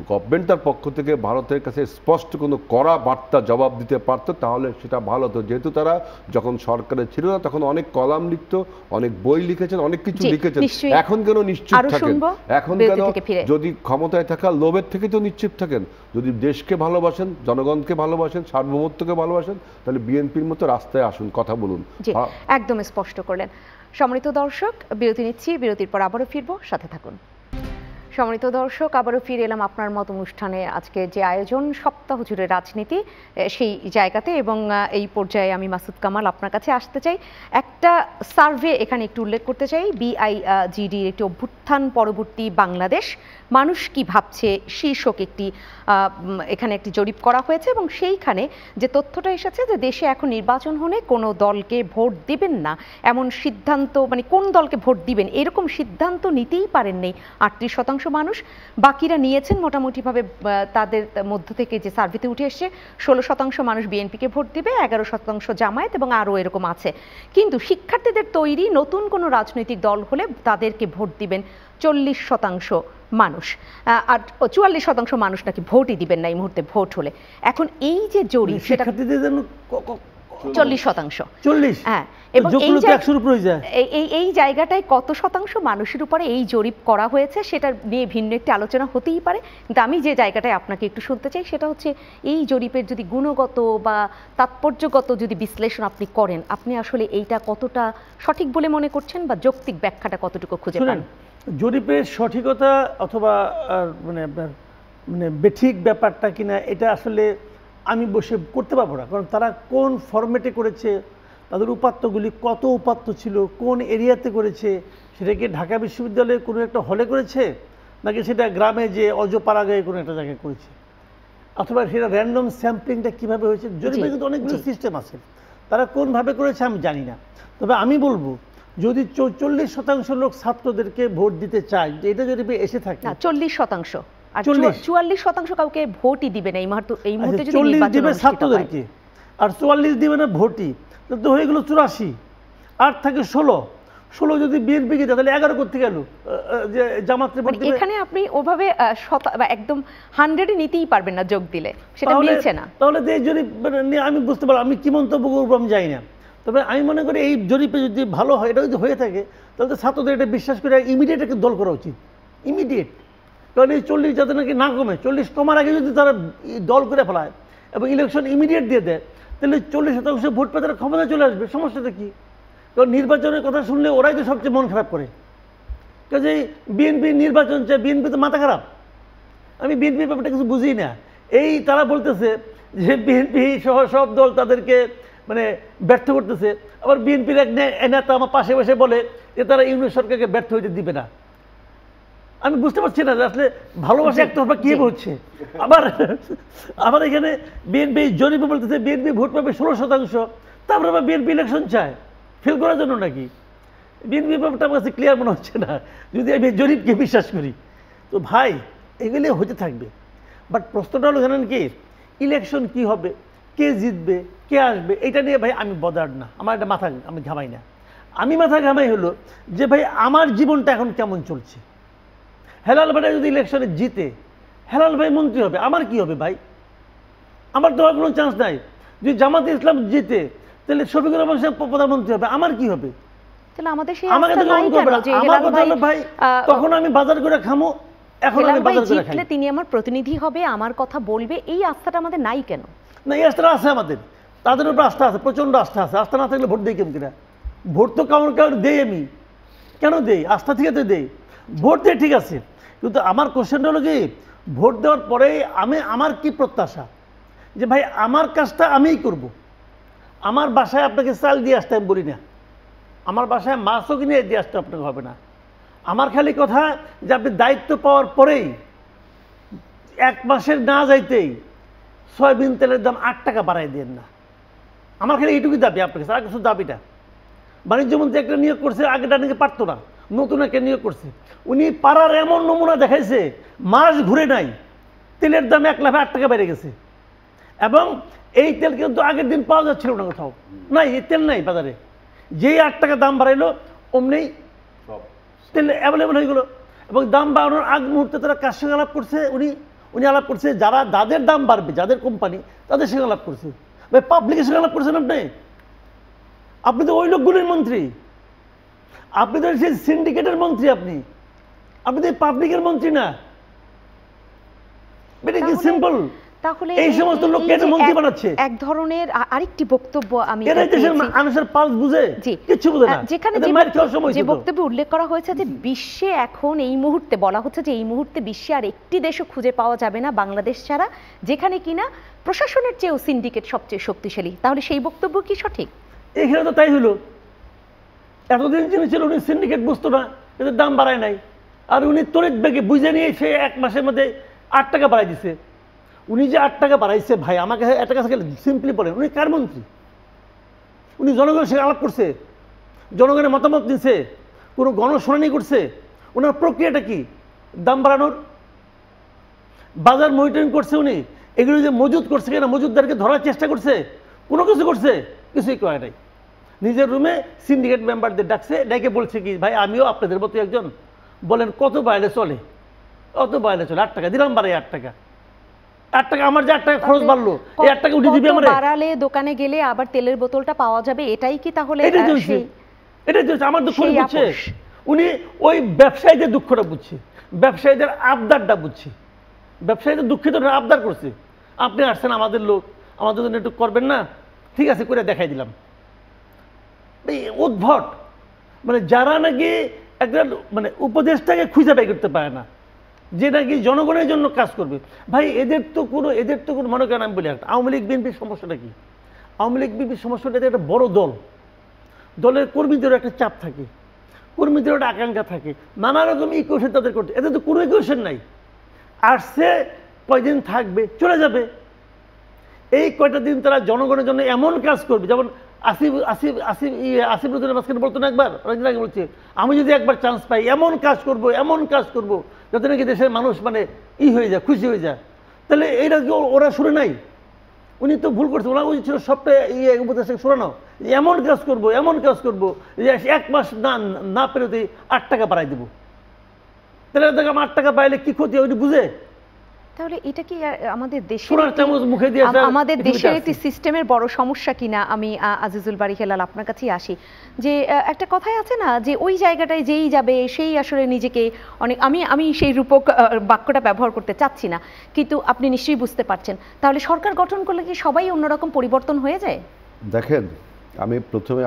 গভর্নমেন্ট তার পক্ষ থেকে ভারতের কাছে স্পষ্ট কোনো কড়া বার্তা জবাব দিতে পারত, তাহলে সেটা ভালো হতো। যেহেতু তারা যখন সরকারে ছিল না তখন অনেক কলাম লিখতো, অনেক বই লিখেছেন, অনেক কিছু লিখেছেন। এখন কেন নিশ্চুপ থাকেন? এখন কেন যদি ক্ষমতায় থাকা লোভের থেকে তো নিশ্চুপ থাকেন? যদি দেশকে ভালোবাসেন, জনগণকে ভালোবাসেন, সার্বভৌমত্বকে ভালোবাসেন, তাহলে বিএনপির মতো রাস্তায় আসুন, কথা বলুন। একদম স্পষ্ট করলেন। সম্মানিত দর্শক, বিরতি নিচ্ছি, বিরতির পর আবারও ফিরবো, সাথে থাকুন। সম্মানিত দর্শক, আবারও ফিরে এলাম আপনার মত অনুষ্ঠানে। আজকে যে আয়োজন সপ্তাহ জুড়ে রাজনীতি, সেই জায়গাতে, এবং এই পর্যায়ে আমি মাসুদ কামাল আপনার কাছে আসতে চাই। একটা সার্ভে এখানে একটু উল্লেখ করতে চাই। BIGDর একটি অভ্যুত্থান পরবর্তী বাংলাদেশ, মানুষ কি ভাবছে শীর্ষক একটি এখানে একটি জরিপ করা হয়েছে, এবং সেইখানে যে তথ্যটা এসেছে যে দেশে এখন নির্বাচন হলে কোনো দলকে ভোট দিবেন না এমন সিদ্ধান্ত, মানে কোন দলকে ভোট দিবেন এরকম সিদ্ধান্ত নিতেই পারেননি 38% মানুষ। বাকিরা নিয়েছেন মোটামুটিভাবে। তাদের মধ্য থেকে যে সার্ভেতে উঠে এসছে 16% মানুষ বিএনপিকে ভোট দিবে, 11% জামায়াত, এবং আরও এরকম আছে। কিন্তু শিক্ষার্থীদের তৈরি নতুন কোনো রাজনৈতিক দল হলে তাদেরকে ভোট দিবেন 40% মানুষ, আর 44% মানুষ নাকি ভোটই দিবেন না এই মুহূর্তে ভোট হলে। এখন এই যে জরিপ, সেটা 40%। হ্যাঁ, এবং এই জায়গাটায় কত শতাংশ মানুষের উপরে এই জরিপ করা হয়েছে সেটা নিয়ে ভিন্ন একটি আলোচনা হতেই পারে। কিন্তু আমি যে জায়গাটায় আপনাকে একটু শুনতে চাই সেটা হচ্ছে এই জরিপের যদি গুণগত বা তাৎপর্যগত যদি বিশ্লেষণ আপনি করেন, আপনি আসলে এইটা কতটা সঠিক বলে মনে করছেন বা যৌক্তিক ব্যাখ্যাটা কতটুকু খুঁজে পান? জরিপের সঠিকতা অথবা মানে আপনার মানে বেঠিক ব্যাপারটা কিনা, এটা আসলে আমি বসে করতে পারবো না, কারণ তারা কোন ফরম্যাটে করেছে, তাদের উপাত্তগুলি কত উপাত্ত ছিল, কোন এরিয়াতে করেছে, সেটা কি ঢাকা বিশ্ববিদ্যালয়ে কোনো একটা হলে করেছে, নাকি সেটা গ্রামে যে অজপাড়াগায়ে কোনো একটা জায়গায় করেছে, অথবা সেটা র্যান্ডম স্যাম্পলিংটা কীভাবে হয়েছে। জরিপে কিন্তু অনেকগুলো সিস্টেম আছে, তারা কোনভাবে করেছে আমি জানি না। তবে আমি বলবো যদি 44% লোক ছাত্রদেরকে ভোট দিতে চায়, এটা যদি এসে থাকে 40%, আর 40 44% কাউকে ভোটই দিবে না এই মুহূর্তে যদি 40 নির্বাচন দিবে অনুষ্ঠিত হয়। ছাত্রদেরকে, আর 44 দিবে না ভোটই, তো হয়ে গেল 84। 8 থাকে 16 যদি বিএনপিকে দেয় তাহলে 11 করতে গেল যে জামাতে ভোট দিবে। এখানে আপনি ওভাবে একদম 100 নিতেই পারবেন না যোগ দিলে, সেটা মিলছে না। তাহলে এই জরিপ আমি বুঝতে পারলাম, আমি কি মন্তব্য করবো আমি জানি না। তবে আমি মনে করি এই জরিপে যদি ভালো হয়, এটা যদি হয়ে থাকে তাহলে তো ছাত্রদের এটা বিশ্বাস করে ইমিডিয়েট একটা দল করা উচিত, ইমিডিয়েট। কারণ এই 40 যাতে নাকি না কমে, 40 কমার আগে যদি তারা দল করে ফেলায় এবং ইলেকশন ইমিডিয়েট দিয়ে দেয়, তাহলে 40% ভোট পেয়ে তারা ক্ষমতায় চলে আসবে। সমস্যাটা কি? কারণ নির্বাচনের কথা শুনলে ওরাই তো সবচেয়ে মন খারাপ করে, কাজে বিএনপি নির্বাচন চায়, বিএনপি তো মাথা খারাপ। আমি বিএনপির ব্যাপারটা কিছু বুঝি না। এই তারা বলতেছে যে বিএনপি সহ সব দল তাদেরকে মানে ব্যর্থ করতেছে, আবার বিএনপির এক নেতা আমার পাশে বসে বলে যে তারা ইউনিয়ন সরকারকে ব্যর্থ হইতে দিবে না। আমি বুঝতে পারছি না যে আসলে ভালোবাসা একতরফা কি হচ্ছে। আবার এখানে বিএনপি জরিপে বলতেছে বিএনপি ভোট পাবে 16%, তারপরে আবার বিএনপি ইলেকশন চায় ফেল করার জন্য নাকি। বিএনপি ব্যাপারটা আমার কাছে ক্লিয়ার মনে হচ্ছে না যদি আমি জরিপকে বিশ্বাস করি। তো ভাই এগুলি হতে থাকবে, বাট প্রশ্নটা হলো জানেন কি, ইলেকশন কি হবে, কে জিতবে, কে আসবে, এটা নিয়ে ভাই আমি বদার না, আমার একটা মাথা আমি ঘামাই না। আমি মাথা ঘামাই হলো যে ভাই আমার জীবনটা এখন কেমন চলছে। হেলাল ভাই যদি ইলেকশনে জিতে, হেলাল ভাই মন্ত্রী হবে, আমার কি হবে ভাই? আমার তো কোনো চান্স নাই। যদি জামাতে ইসলাম জিতে তাহলে শফিকুর রহমান সাহেব প্রধানমন্ত্রী হবে, আমার কি হবে? আমাকে তো গ্রহণ করবে না। আমার কথা হলো ভাই তখন আমি বাজার করে খামো, এখন আমি বাজার করে খাই। তিনি আমার প্রতিনিধি হবে, আমার কথা বলবে, এই আস্থাটা আমাদের নাই কেন? না, এই আস্থাটা আছে আমাদের, তাদের উপর আস্থা আছে, প্রচন্ড আস্থা আছে। আস্থা না থাকলে ভোট দেই কেমন কিনা? ভোট তো কাউর দেই, আমি কেন দেই? আস্থা থেকে তো দেই, ভোট দিয়ে ঠিক আছে। কিন্তু আমার কোশ্চেনটা হলো কি, ভোট দেওয়ার পরে আমার কি প্রত্যাশা যে ভাই আমার কাজটা আমিই করব। আমার বাসায় আপনাকে চাল দিয়ে আসতে আমি বলি না, আমার বাসায় মাছও কিনে দিয়ে আসতে আপনাকে হবে না। আমার খালি কথা যে আপনি দায়িত্ব পাওয়ার পরেই 1 মাসের না যাইতেই সয়াবিন তেলের দাম 8 টাকা বাড়াই দেন না। আমার খালি এইটুকুই দাবি আপনার কাছে, আর কিছু দাবিটা। বাণিজ্যমন্ত্রী একটা নিয়োগ করছে, আগেটা নাকি পারতো না, নতুন একটা নিয়োগ করছে। উনি পাড়ার এমন নমুনা দেখাইছে, মাস ঘুরে নাই, তেলের দাম 1 লাখ 8 টাকা বেড়ে গেছে। এবং এই তেল কিন্তু আগের দিন পাওয়া যাচ্ছিল না, কোথাও নাই, এই তেল নাই বাজারে। যেই 8 টাকা দাম বাড়াইলো অমনি তেল অ্যাভেলেবল হয়ে গেলো। এবং দাম বাড়ানোর আগ মুহূর্তে তারা কার সঙ্গে আলাপ করছে, উনি আলাপ করছে যাদের দাম বাড়বে, যাদের কোম্পানি, তাদের সঙ্গে আলাপ করছে। ভাই পাবলিকের সঙ্গে আলাপ করছেন আপনি তো ওই লোকগুলির মন্ত্রী, আপনি তো সেই সিন্ডিকেটের মন্ত্রী, আপনি তো পাবলিকের মন্ত্রী না। এটা কি সিম্পল? তাহলে এই সমস্ত লোক কেন মন্ত্রী বানাচ্ছে? এক ধরনের আরেকটি বক্তব্য আমি মানুষের পালস বুঝে কিছু বুঝে না। যেখানে যে বক্তব্যে উল্লেখ করা হয়েছে যে বিশ্বে এখন এই মুহূর্তে বলা হচ্ছে যে এই মুহূর্তে বিশ্বে আর একটি দেশও খুঁজে পাওয়া যাবে না বাংলাদেশ ছাড়া যেখানে কিনা প্রশাসনের চেয়েও সিন্ডিকেট সবচেয়ে শক্তিশালী। তাহলে সেই বক্তব্য কি সঠিক? এখানে তো তাই হলো। এতদিন যিনি ছিল উনি সিন্ডিকেট বুঝতো না, এদের দাম বাড়ায় নাই, আর উনি তড়িৎ বেগে বুঝে নিয়ে সে 1 মাসের মধ্যে 8 টাকা বাড়াই দিছে। উনি যে 8 টাকা বাড়াইছে ভাই, আমাকে একটা কাছে সিম্পলি বলেন, উনি কার মন্ত্রী? উনি জনগণের সঙ্গে আলাপ করছে, জনগণের মতামত নিচ্ছে, কোনো গণশুনানি করছে? ওনার প্রক্রিয়াটা কি দাম বাড়ানোর? বাজার মনিটরিং করছে উনি? এগুলো যে মজুদ করছে কিনা, মজুদদারকে ধরার চেষ্টা করছে? কোনো কিছু করছে? কিছুই করে নাই। নিজের রুমে সিন্ডিকেট মেম্বারদের ডাকছে, ডেকে বলছে কি ভাই আমিও আপনাদের মতো একজন, বলেন কত বাড়লে চলে? অত বাড়লে চলে, 8 টাকা দিলাম, বাড়াই 8 টাকা। 8 টাকা আমার যে 8 টাকা খরচ বাড়লো, এই 8 টাকা উঠে দিবে আমার। বাড়ালে দোকানে গেলে আবার তেলের বোতলটা পাওয়া যাবে, এটাই কি তাহলে? এটাই চলছে। আমার দুঃখ বুঝছে উনি, ওই ব্যবসায়ীদের দুঃখটা বুঝছে, ব্যবসায়ীদের আবদারটা বুঝছে। ব্যবসায়ীদের দুঃখিত আবদার করছে, আপনি আসছেন আমাদের লোক, আমাদের জন্য একটু করবেন না? ঠিক আছে, করে দেখাই দিলাম। এই উদ্ভট মানে যারা নাকি একটা মানে উপদেশটাকে খুঁজে বের করতে পারে না, যে নাকি জনগণের জন্য কাজ করবে। ভাই এদের তো কোনো মনে করেন, আমি বলি একটা আওয়ামী লীগ বিএনপির সমস্যাটা কি? আওয়ামী লীগ বিএনপির সমস্যাটা একটা বড় দল, দলের কর্মীদেরও একটা চাপ থাকে, কর্মীদেরও একটা আকাঙ্ক্ষা থাকে, নানা রকম ইকুয়েশন তাদের করতে, এতে তো কোনো ইকুয়েশন নাই। আর সে কয়দিন থাকবে, চলে যাবে। এই কয়টা দিন তারা জনগণের জন্য এমন কাজ করবে, যেমন আসিফ নজরুলের মাঝখানে বলতো না একবার, অনেকদিন আগে বলছে, আমি যদি একবার চান্স পাই এমন কাজ করব, এমন কাজ করব যাতে নাকি দেশের মানুষ মানে হয়ে যায়, খুশি হয়ে যায়। তাহলে এইটা কি ওরা শুনে নাই? উনি তো ভুল করছে, ওরা উচিত ছিল সবটা উপদেশে শোনানো, এমন কাজ করব, এমন কাজ করব যে 1 মাস না পেরোতে 8 টাকা বাড়াই দেবো। তাহলে দেখো 8 টাকা পাইলে কি ক্ষতি হয় উনি বুঝে? তাহলে এটা কি আমাদের আমাদের দেশের একটি সিস্টেমের বড় সমস্যা কিনা? আমি আজিজুল বারী হেলাল আপনার কাছেই আসি, যে একটা কথাই আছে না যে ওই জায়গাটায় যেই যাবে সেই আসলে নিজেকে অনেক, আমি সেই রূপক বাক্যটা ব্যবহার করতে চাচ্ছি না, কিন্তু আপনি নিশ্চয়ই বুঝতে পারছেন। তাহলে সরকার গঠন করলে কি সবাই অন্যরকম পরিবর্তন হয়ে যায়? দেখেন,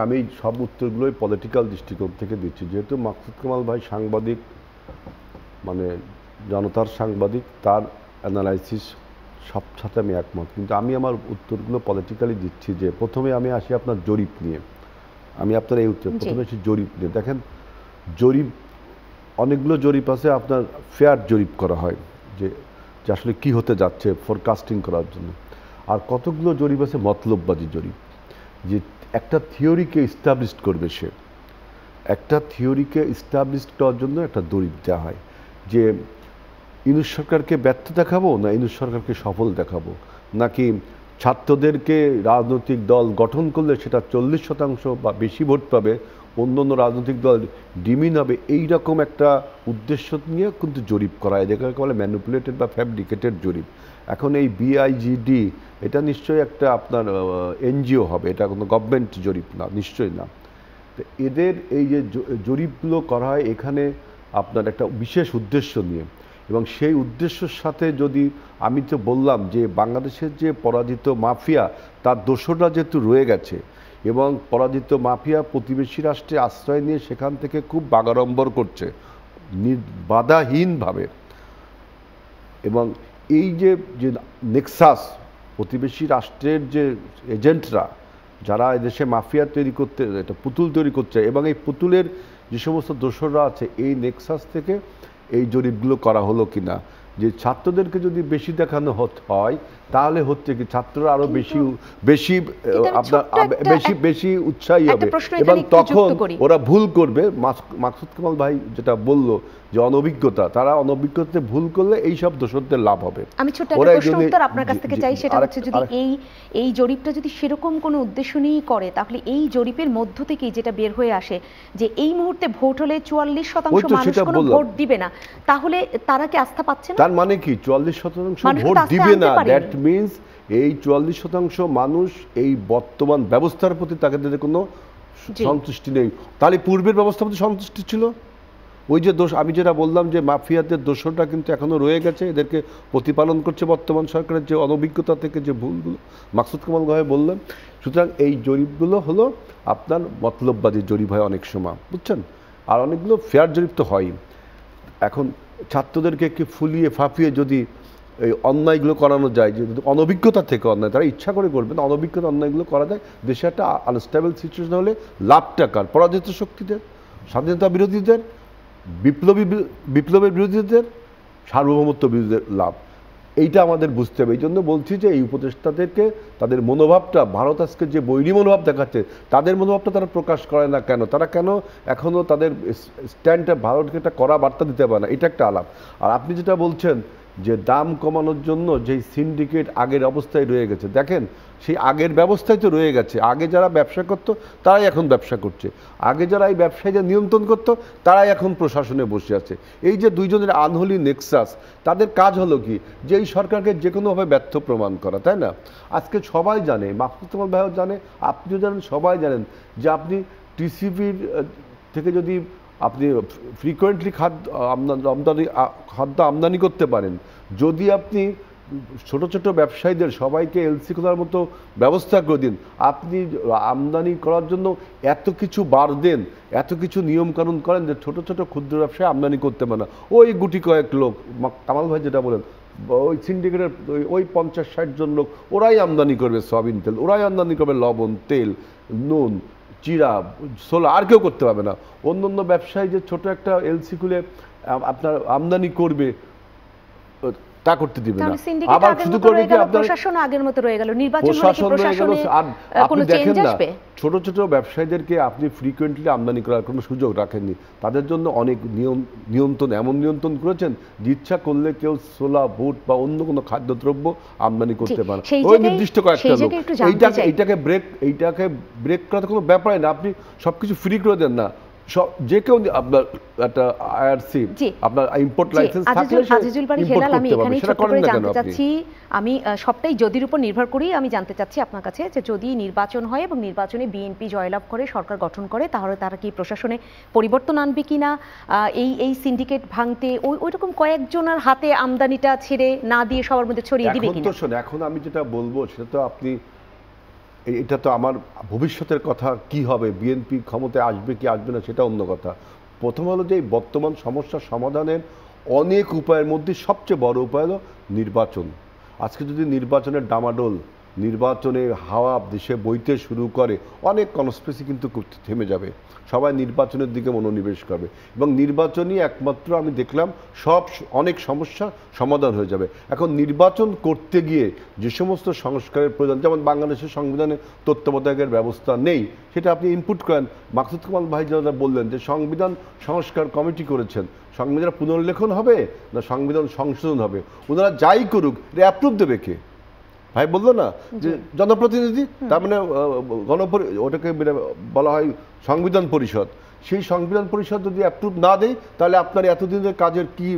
আমি সব উত্তরগুলোই পলিটিক্যাল দৃষ্টিকোণ থেকে দিচ্ছি, যেহেতু মাকসুদ কামাল ভাই সাংবাদিক, মানে জনতার সাংবাদিক, তার অ্যানালাইসিস সব সাথে আমি একমত, কিন্তু আমি আমার উত্তরগুলো পলিটিক্যালি দিচ্ছি। যে প্রথমে আমি আসি আপনার জরিপ নিয়ে, আমি আপনার এই উত্তর প্রথমে আসি জরিপ নিয়ে। দেখেন, জরিপ অনেকগুলো জরিপ আছে, আপনার ফেয়ার জরিপ করা হয় যে আসলে কি হতে যাচ্ছে ফোরকাস্টিং করার জন্য, আর কতগুলো জরিপ আছে মতলববাজি জরিপ, যে একটা থিওরিকে ইস্টাবলিশ করবে, সে একটা থিওরিকে ইস্টাবলিশ করার জন্য একটা জরিপ দেওয়া হয়, যে ইউনূস সরকারকে ব্যর্থ দেখাবো না ইউনূস সরকারকে সফল দেখাবো, নাকি ছাত্রদেরকে রাজনৈতিক দল গঠন করলে সেটা 40% বা বেশি ভোট পাবে, অন্য অন্য রাজনৈতিক দল ডিমিন হবে, এইরকম একটা উদ্দেশ্য নিয়ে কিন্তু জরিপ করা হয়, যেটাকে বলে ম্যানিপুলেটেড বা ফ্যাব্রিকেটেড জরিপ। এখন এই বিআইজিডি এটা নিশ্চয়ই একটা আপনার এনজিও হবে, এটা কোনো গভর্নমেন্ট জরিপ না, নিশ্চয়ই না। তো এদের এই যে জরিপগুলো করা হয় এখানে আপনার একটা বিশেষ উদ্দেশ্য নিয়ে, এবং সেই উদ্দেশ্যের সাথে যদি, আমি তো বললাম যে বাংলাদেশের যে পরাজিত মাফিয়া তার দোষটা যেহেতু রয়ে গেছে, এবং পরাজিত মাফিয়া প্রতিবেশী রাষ্ট্রে আশ্রয় নিয়ে সেখান থেকে খুব বাগাড়ম্বর করছে বাধাহীনভাবে, এবং এই যে নেক্সাস প্রতিবেশী রাষ্ট্রের যে এজেন্টরা যারা এদেশে মাফিয়া তৈরি করতে, এটা পুতুল তৈরি করছে, এবং এই পুতুলের যে সমস্ত দোসররা আছে, এই নেক্সাস থেকে এই জরিপগুলো করা হলো কিনা, যে ছাত্রদেরকে যদি বেশি দেখানো হয় তাহলে হচ্ছে কি ছাত্ররা আরো বেশি আপনার বেশি উৎসাহী হবে, এবং তখন ওরা ভুল করবে। মাকসুদ কামাল ভাই যেটা বলল যে অনভিজ্ঞতা, তারা অনভিজ্ঞতাতে ভুল করলে এই সব দোষরদের লাভ হবে। আমি ছোট্ট একটা প্রশ্ন উত্তর আপনার কাছ থেকে চাই, সেটা হচ্ছে যদি এই জরিপটা যদি সেরকম কোনো উদ্দেশ্য নিয়েই করে, তাহলে এই জরিপের মধ্য থেকেই যেটা বের হয়ে আসে যে এই মুহূর্তে ভোট হলে 44% মানুষ কোনো ভোট দিবে না, তাহলে তারা কি আস্থা পাচ্ছে না? তার মানে কি 44% ভোট দিবে না, দ্যাট মিনস এই 44% মানুষ এই বর্তমান ব্যবস্থার প্রতি তাদের কোনো সন্তুষ্টি নেই। তাহলে পূর্বের ব্যবস্থার প্রতি সন্তুষ্টি ছিল। ওই যে দোষ, আমি যেটা বললাম যে মাফিয়াদের দোষটা কিন্তু এখনো রয়ে গেছে, এদেরকে প্রতিপালন করছে বর্তমান সরকারের যে অনভিজ্ঞতা থেকে যে ভুলগুলো মাকসুদ কামাল ভাই বললেন। সুতরাং এই জরিপগুলো হলো আপনার মতলববাদী জরিপ হয় অনেক সময়, বুঝছেন, আর অনেকগুলো ফেয়ার জরিপ তো হয়ই। এখন ছাত্রদেরকে একটু ফুলিয়ে ফাঁপিয়ে যদি এই অন্যায়গুলো করানো যায়, যে অনভিজ্ঞতা থেকে অন্যায়, তারা ইচ্ছা করে করবে না, অনভিজ্ঞতা অন্যায়গুলো করা যায়, দেশে একটা আনস্টেবল সিচুয়েশন হলে লাভটা কার? পরাজিত শক্তিদের, স্বাধীনতা বিরোধীদের, বিপ্লবের বিরোধীদের, সার্বভৌমত্ব বিরোধীদের লাভ। এইটা আমাদের বুঝতে হবে। এই জন্য বলছি যে এই উপদেষ্টাদেরকে তাদের মনোভাবটা, ভারত আজকে যে বৈরী মনোভাব দেখাচ্ছে, তাদের মনোভাবটা তারা প্রকাশ করে না কেন? তারা কেন এখনও তাদের স্ট্যান্ডটা ভারতকে একটা কড়া বার্তা দিতে পারে না? এটা একটা আলাপ। আর আপনি যেটা বলছেন যে দাম কমানোর জন্য যেই সিন্ডিকেট আগের অবস্থায় রয়ে গেছে, দেখেন সেই আগের ব্যবস্থায় তো রয়ে গেছে। আগে যারা ব্যবসা করতো তারাই এখন ব্যবসা করছে, আগে যারা এই ব্যবসায়ীদের নিয়ন্ত্রণ করতো তারাই এখন প্রশাসনে বসে আছে। এই যে দুইজনের আনহোলি নেক্সাস, তাদের কাজ হলো কি, যে এই সরকারকে যে কোনোভাবে ব্যর্থ প্রমাণ করা, তাই না? আজকে সবাই জানে, মাহফুজ কামাল ভাইও জানে, আপনিও জানেন, সবাই জানেন যে আপনি টিসিবির থেকে যদি আপনি ফ্রিকোয়েন্টলি খাদ্য আমদানি করতে পারেন, যদি আপনি ছোট ছোট ব্যবসায়ীদের সবাইকে এলসি খোলার মতো ব্যবস্থা করে দিন, আপনি আমদানি করার জন্য এত কিছু বার দেন, এত কিছু নিয়মকানুন করেন যে ছোট ছোট ক্ষুদ্র ব্যবসায় আমদানি করতে পারে না। ওই গুটি কয়েক লোক, কামাল ভাই যেটা বলেন, ওই সিন্ডিকেটের ওই 50-60 জন লোক, ওরাই আমদানি করবে সয়াবিন তেল, ওরাই আমদানি করবে লবণ, তেল, নুন, চিরা, সোলা আর কেউ করতে পারবে না। অন্য অন্য ব্যবসায়ী যে ছোট একটা এলসি খুলে আপনার আমদানি করবে তা করতে দিবে না। আবার শুধু করবে কি আপনার প্রশাসন আগের মতো রয়ে গেল, নির্বাচন হলে কি প্রশাসন রয়ে গেল। প্রশাসনে আর আপনি কোনো দেখেন চেঞ্জ না আসবে? ছোট ছোট ব্যবসায়ীদেরকে আপনি ফ্রিকোয়েন্টলি আমদানি করার কোনো সুযোগ রাখেননি। তাদের জন্য অনেক নিয়ন্ত্রণ এমন নিয়ন্ত্রণ করেছেন যে ইচ্ছা করলে কেউ ছোলা, বুট বা অন্য কোনো খাদ্যদ্রব্য আমদানি করতে পারে ওই নির্দিষ্ট কয়েকটা লোক। এইটাকে ব্রেক করার কোনো ব্যাপারই না। আপনি সবকিছু ফ্রি করে দেন না, যে কেউ আপনার একটা আইআরসি আপনার ইম্পোর্ট লাইসেন্স থাকলে আজিজুল বারী হেলাল, আমি এখানেই ছোট করে জানতে চাচ্ছি, আমি সবটাই যদির উপর নির্ভর করেই আমি জানতে চাচ্ছি আপনার কাছে যে যদি নির্বাচন হয় এবং নির্বাচনে বিএনপি জয়লাভ করে, সরকার গঠন করে, তাহলে তারা কি প্রশাসনে পরিবর্তন আনবে কিনা? এই সিন্ডিকেট ভাঙতে ওই রকম কয়েকজনের হাতে আমদানিটা ছেড়ে না দিয়ে সবার মধ্যে ছড়িয়ে দিবে কিনা? এখন আমি যেটা বলবো সেটা তো আপনি, এটা তো আমার ভবিষ্যতের কথা, কি হবে বিএনপি ক্ষমতায় আসবে কি আসবে না সেটা অন্য কথা। প্রথম হলো যে বর্তমান সমস্যার সমাধানের অনেক উপায়ের মধ্যে সবচেয়ে বড় উপায় হলো নির্বাচন। আজকে যদি নির্বাচনের ডামাডোল, নির্বাচনের হাওয়া দেশে বইতে শুরু করে, অনেক কনস্পিরেসি কিন্তু থেমে যাবে, সবাই নির্বাচনের দিকে মনোনিবেশ করবে এবং নির্বাচনই একমাত্র আমি দেখলাম অনেক সমস্যা সমাধান হয়ে যাবে। এখন নির্বাচন করতে গিয়ে যে সমস্ত সংস্কারের প্রয়োজন, যেমন বাংলাদেশের সংবিধানে তত্ত্বাবধায়কের ব্যবস্থা নেই, সেটা আপনি ইনপুট করেন। মাকসুদ কামাল ভাই যারা বললেন যে সংবিধান সংস্কার কমিটি করেছেন, সংবিধান পুনর্লেখন হবে না সংবিধান সংশোধন হবে, ওনারা যাই করুক অ্যাপ্রুভ দেবে কে? ভাই বললো না যে জনপ্রতিনিধি, তার মানে ওটাকে বলা হয় সংবিধান পরিষদ। সেই সংবিধান পরিষদ যদি অ্যাপ্রুভ না দেয় তাহলে আপনার এতদিনের কাজের কি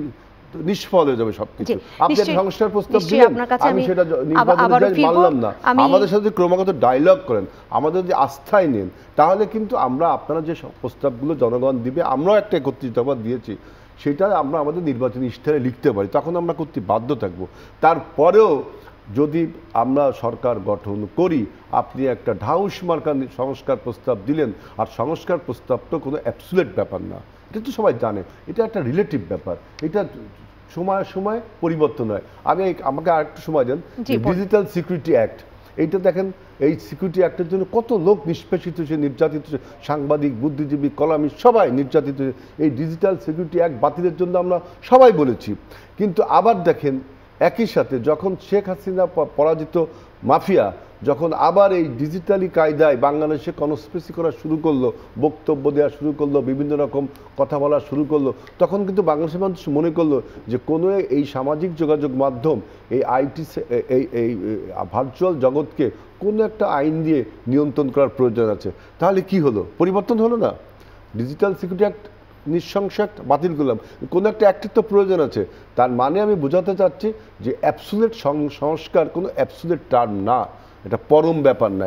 নিষ্ফল হয়ে যাবে সবকিছু। আপনি সংস্কার প্রস্তাব দিলেন, আমি সেটা নির্বাচনে মানলাম না, আমাদের সাথে ক্রমাগত ডায়লগ করেন, আমাদের যদি আস্থায় নেন, তাহলে কিন্তু আমরা আপনারা যে প্রস্তাবগুলো জনগণ দিবে, আমরাও একটা একত্রিতভাবে দিয়েছি, সেটা আমরা আমাদের নির্বাচনী ইশতেহারে লিখতে পারি, তখন আমরা করতে বাধ্য থাকবো। তারপরেও যদি আমরা সরকার গঠন করি, আপনি একটা ঢাউস মার্কা সংস্কার প্রস্তাব দিলেন, আর সংস্কার প্রস্তাবটা কোনো অ্যাবসুলেট ব্যাপার না, এটা তো সবাই জানে, এটা একটা রিলেটিভ ব্যাপার, এটা সময় পরিবর্তন হয়। আমাকে আরেকটু সময় দেন। ডিজিটাল সিকিউরিটি অ্যাক্ট, এইটা দেখেন, এই সিকিউরিটি অ্যাক্টের জন্য কত লোক নিষ্পেষিত হয়েছে, নির্যাতিত হয়েছে, সাংবাদিক, বুদ্ধিজীবী, কলামি সবাই নির্যাতিত হয়েছে। এই ডিজিটাল সিকিউরিটি অ্যাক্ট বাতিলের জন্য আমরা সবাই বলেছি, কিন্তু আবার দেখেন একই সাথে যখন শেখ হাসিনা পরাজিত মাফিয়া যখন আবার এই ডিজিটালি কায়দায় বাংলাদেশে কনস্পিরেসি করা শুরু করলো, বক্তব্য দেওয়া শুরু করলো, বিভিন্ন রকম কথা বলা শুরু করলো, তখন কিন্তু বাংলাদেশের মানুষ মনে করলো যে কোনো এই সামাজিক যোগাযোগ মাধ্যম, এই এই ভার্চুয়াল জগৎকে কোনো একটা আইন দিয়ে নিয়ন্ত্রণ করার প্রয়োজন আছে। তাহলে কি হলো? পরিবর্তন হলো না? ডিজিটাল সিকিউরিটি অ্যাক্ট নিঃশংস একটা বাতিল করলাম, কোনো একটা অ্যাক্টের তো প্রয়োজন আছে। তার মানে আমি বোঝাতে চাচ্ছি যে অ্যাবসুলেট সংস্কার কোনো অ্যাবসুলেট টার্ম না, এটা পরম ব্যাপার না,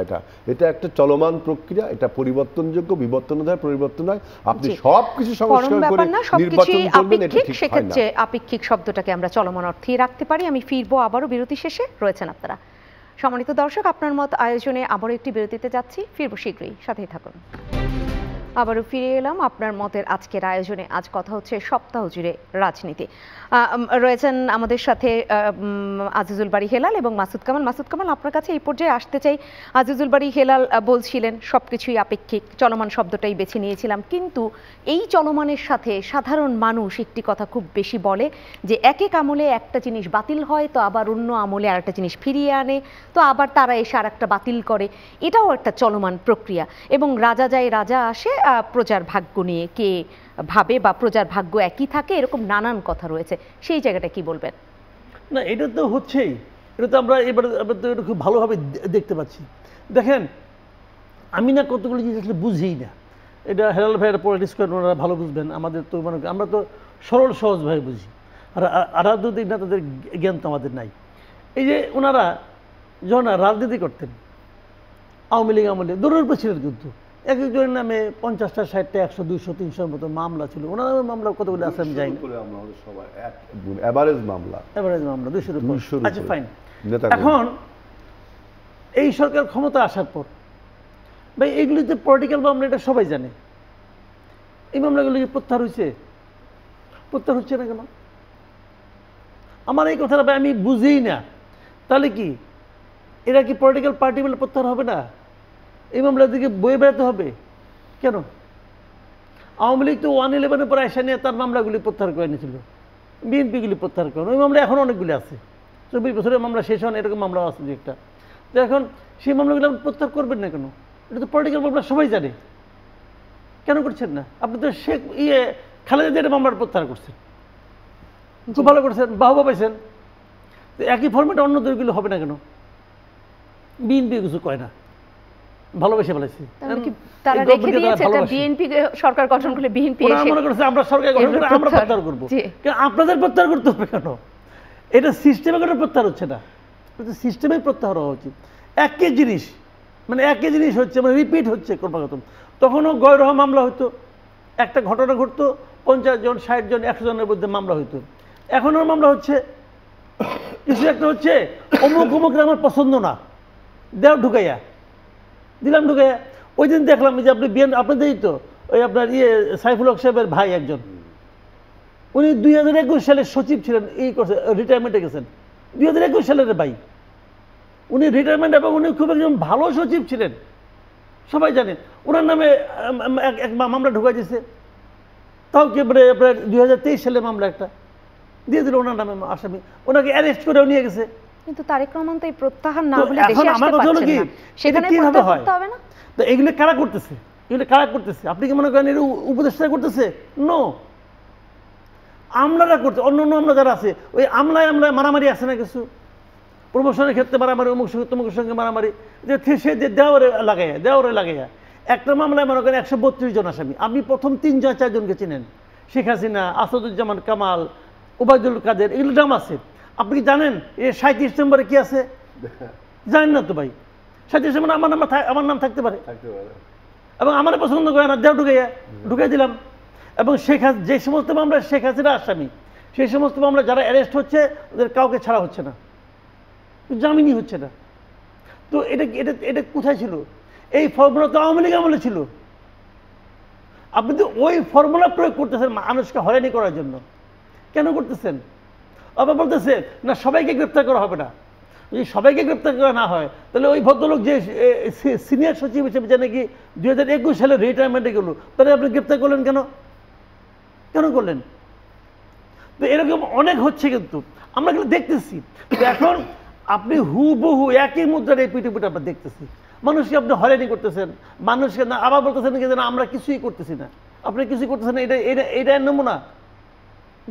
এটা একটা চলমান প্রক্রিয়া, এটা পরিবর্তনযোগ্য, বিবর্তনধার পরিবর্তন হয়। আপনি সবকিছু সংস্কার করে নির্বাচন করবেন, এটা ঠিক হয় না। সেক্ষেত্রে আপেক্ষিক শব্দটাকে আমরা চলমান অর্থেই রাখতে পারি। আমি ফিরবো আবারও বিরতি শেষে, রয়েছেন আপনারা। সম্মানিত দর্শক, আপনার মত আয়োজনে আবারও একটি বিরতিতে যাচ্ছি, ফিরবো শীঘ্রই, সাথেই থাকুন। আবারও ফিরে এলাম আপনার মতের আজকের আয়োজনে। আজ কথা হচ্ছে সপ্তাহ জুড়ে রাজনীতি। রয়েছেন আমাদের সাথে আজিজুল বারী হেলাল এবং মাসুদ কামাল। মাসুদ কামাল, আপনার কাছে এই পর্যায়ে আসতে চাই। আজিজুল বারী হেলাল বলছিলেন সবকিছুই আপেক্ষিক, চলমান শব্দটাই বেছে নিয়েছিলাম, কিন্তু এই চলমানের সাথে সাধারণ মানুষ একটি কথা খুব বেশি বলে যে এক আমলে একটা জিনিস বাতিল হয়, তো আবার অন্য আমলে আরেকটা জিনিস ফিরিয়ে আনে, তো আবার তারা এসে আরেকটা বাতিল করে। এটাও একটা চলমান প্রক্রিয়া এবং রাজা যায় রাজা আসে, প্রজার ভাগ্য নিয়ে কে ভাবে বা প্রজার ভাগ্য একই থাকে, এরকম নানান কথা রয়েছে। সেই জায়গাটা কি বলবেন? না, এটা তো হচ্ছেই, এটা তো আমরা এবার তো এটা খুব ভালোভাবে দেখতে পাচ্ছি। দেখেন, আমি না কতগুলো জিনিস আসলে বুঝিই না, এটা হেলাল ভাইয়ের পলিটিক্স করেন, ওনারা ভালো বুঝবেন। আমাদের তো মানে আমরা তো সরল সহজভাবে বুঝি, আর রাজনৈতিক না তাদের জ্ঞান তো আমাদের নাই। এই যে ওনারা যখন রাজনীতি করতেন আওয়ামী লীগ আমলে দৌড়ের উপর ছিলেন, কিন্তু এক একজনের নামে 50টা 60টা 100 200 300 মতো মামলা ছিল। ওনার নামে মামলা কতগুলো আছে আমি জানি না, এভারেজ মামলা 200-র উপর। আচ্ছা ফাইন। এখন এই সরকার ক্ষমতা আসার পর ভাই এগুলিতে পলিটিক্যাল মামলা, এটা সবাই জানে। এই মামলাগুলো কি প্রত্যাহার হয়েছে? প্রত্যাহার হচ্ছে না কেন? আমার এই কথাটা ভাই আমি বুঝিই না। তাহলে কি এরা কি পলিটিক্যাল পার্টি বলে প্রত্যাহার হবে না? এই মামলার দিকে বয়ে বেড়াতে হবে? কেন? আওয়ামী লীগ তো 111-এর পর এসে নিয়ে তার মামলাগুলি প্রত্যাহার করে নিয়েছিল, বিএনপিগুলি প্রত্যাহার করেন। ওই মামলা এখন অনেকগুলি আছে, 24 বছরের মামলা শেষ হন, এরকম মামলা আছে যে একটা। তো এখন সেই মামলাগুলো আপনি প্রত্যাহার করবেন না কেন? এটা তো পলিটিক্যাল মামলা, সবাই জানে। কেন করছেন না? আপনি তো খালেদা জিয়ার মামলার প্রত্যাহার করছেন, খুব ভালো করছেন, বাহবা পাইছেন। তো একই ফর্মেটে অন্য দলগুলো হবে না কেন? বিএনপি কিছু কয় না, ভালোবেসে ফেলেছি। তারা রেখে দিয়েছে এটা, বিএনপি সরকার গঠন করলে বিএনপি এসে মনে করছে আমরা সরকার গঠন করে আমরা প্রত্যাহার করব। কেন আপনাদের প্রত্যাহার করতে হবে কেন? এটা সিস্টেমে কোনো প্রত্যাহার হচ্ছে না, এটা সিস্টেমে প্রত্যাহার হওয়া উচিত। একই জিনিস, মানে একই জিনিস হচ্ছে, মানে রিপিট হচ্ছে ক্রমাগত। তখনও গয়রহ মামলা হতো, একটা ঘটনা ঘটতো, 50 জন 60 জন 100 জনের মধ্যে মামলা হইতো। এখনও মামলা হচ্ছে, কিছু একটা হচ্ছে, অমুক অমুক আমার পছন্দ না, দেও ঢুকাইয়া দিলাম, ঢুকাইয়া। ওই দিন দেখলাম যে আপনি আপনাদেরই তো ওই আপনার সাইফুল হক সাহেবের ভাই একজন, উনি 2021 সালের সচিব ছিলেন, করছে, রিটায়ারমেন্টে গেছেন 2021 সালের ভাই, উনি রিটায়ারমেন্ট, এবং উনি খুব একজন ভালো সচিব ছিলেন, সবাই জানেন। ওনার নামে এক মামলা ঢুকাই দিয়েছে, তাও কি আপনার 2023 সালে মামলা একটা দিয়ে দিল ওনার নামে আসামি, ওনাকে অ্যারেস্ট করেও নিয়ে গেছে। কিন্তু তারেক রহমান তো এই প্রত্যাহার না বলে দেশে আসতে আমার কথা হলো কি, সেখানে কিভাবে হয়? হবে না তো এগুলো কারা করতেছে? এগুলো কারা করতেছে? আপনি কি মনে করেন এর উপদেষ্টা করতেছে? নো, আমলারা করছে। অন্য অন্য আমলা যারা আছে, ওই আমলায় মারামারি আছে না কিছু, প্রমোশনের ক্ষেত্রে মারামারি, অমুক সঙ্গে তমুকের সঙ্গে মারামারি, যে সে দেওয়ারে লাগাইয়া একটা মামলায় মনে করেন 132 জন আসামি। আপনি প্রথম 3-4 জনকে চিনেন, শেখ হাসিনা, আসাদুজ্জামান কামাল, ওবায়দুল কাদের, এগুলো নাম আছে। আপনি কি জানেন 37 নম্বরে কি আছে? জানেন না তো ভাই। 37 নম্বরে আমার নাম থাকতে পারে, এবং আমার পছন্দ করে না, দেও ঢুকাই দিলাম। এবং যে সমস্ত মামলা শেখ হাসিনা আসামি, সেই সমস্ত মামলা যারা অ্যারেস্ট হচ্ছে, ওদের কাউকে ছাড়া হচ্ছে না, জামিনই হচ্ছে না। তো এটা কোথায় ছিল? এই ফর্মুলা তো আওয়ামী লীগ আমলে ছিল। আপনি তো ওই ফর্মুলা প্রয়োগ করতেছেন মানুষকে হয়রানি করার জন্য। কেন করতেছেন? আবার বলতেছে না সবাইকে গ্রেপ্তার করা হবে না। যদি সবাইকে গ্রেপ্তার করা না হয়, তাহলে ওই ভদ্রলোক যে সিনিয়র সচিব হিসেবে যে নাকি 2021 সালে রিটায়ারমেন্টে গেল, তাহলে আপনি গ্রেপ্তার করলেন কেন? কেন করলেন? তো এরকম অনেক হচ্ছে, কিন্তু আমরা কিন্তু দেখতেছি। এখন আপনি হুবহু একই মুদ্রার এই পিঠে আমরা দেখতেছি। মানুষকে আপনি হয়রানি করতেছেন, মানুষকে না আবার বলতেছেন কি যেন আমরা কিছুই করতেছি না। আপনি কিছুই করতেছেন না, এটা নমুনা।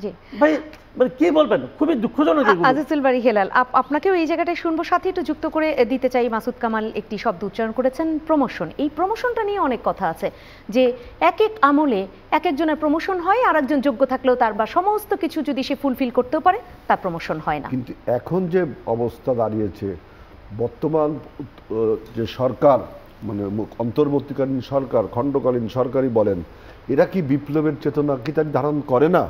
জি ভাই, মানে কি বলবেন, খুবই দুঃখজনক। আজিজুল বারী হেলাল, আপনাকেও এই জায়গাটায় শুনবো, সাথে একটু যুক্ত করে দিতে চাই। মাসুদ কামাল একটি শব্দ উচ্চারণ করেছেন, প্রমোশন। এই প্রমোশনটা নিয়ে অনেক কথা আছে, যে এক এক আমলে এক একজনের প্রমোশন হয়, আর একজন যোগ্য থাকলেও তার বা সমস্ত কিছু যদি সে ফুলফিল করতেও পারে, তার প্রমোশন হয় না। কিন্তু এখন যে অবস্থা দাঁড়িয়েছে, বর্তমান যে সরকার, মানে অন্তর্বর্তীকালীন সরকার, খণ্ডকালীন সরকারই বলেন, এরা কি বিপ্লবের চেতনা কি তার ধারণ করে না?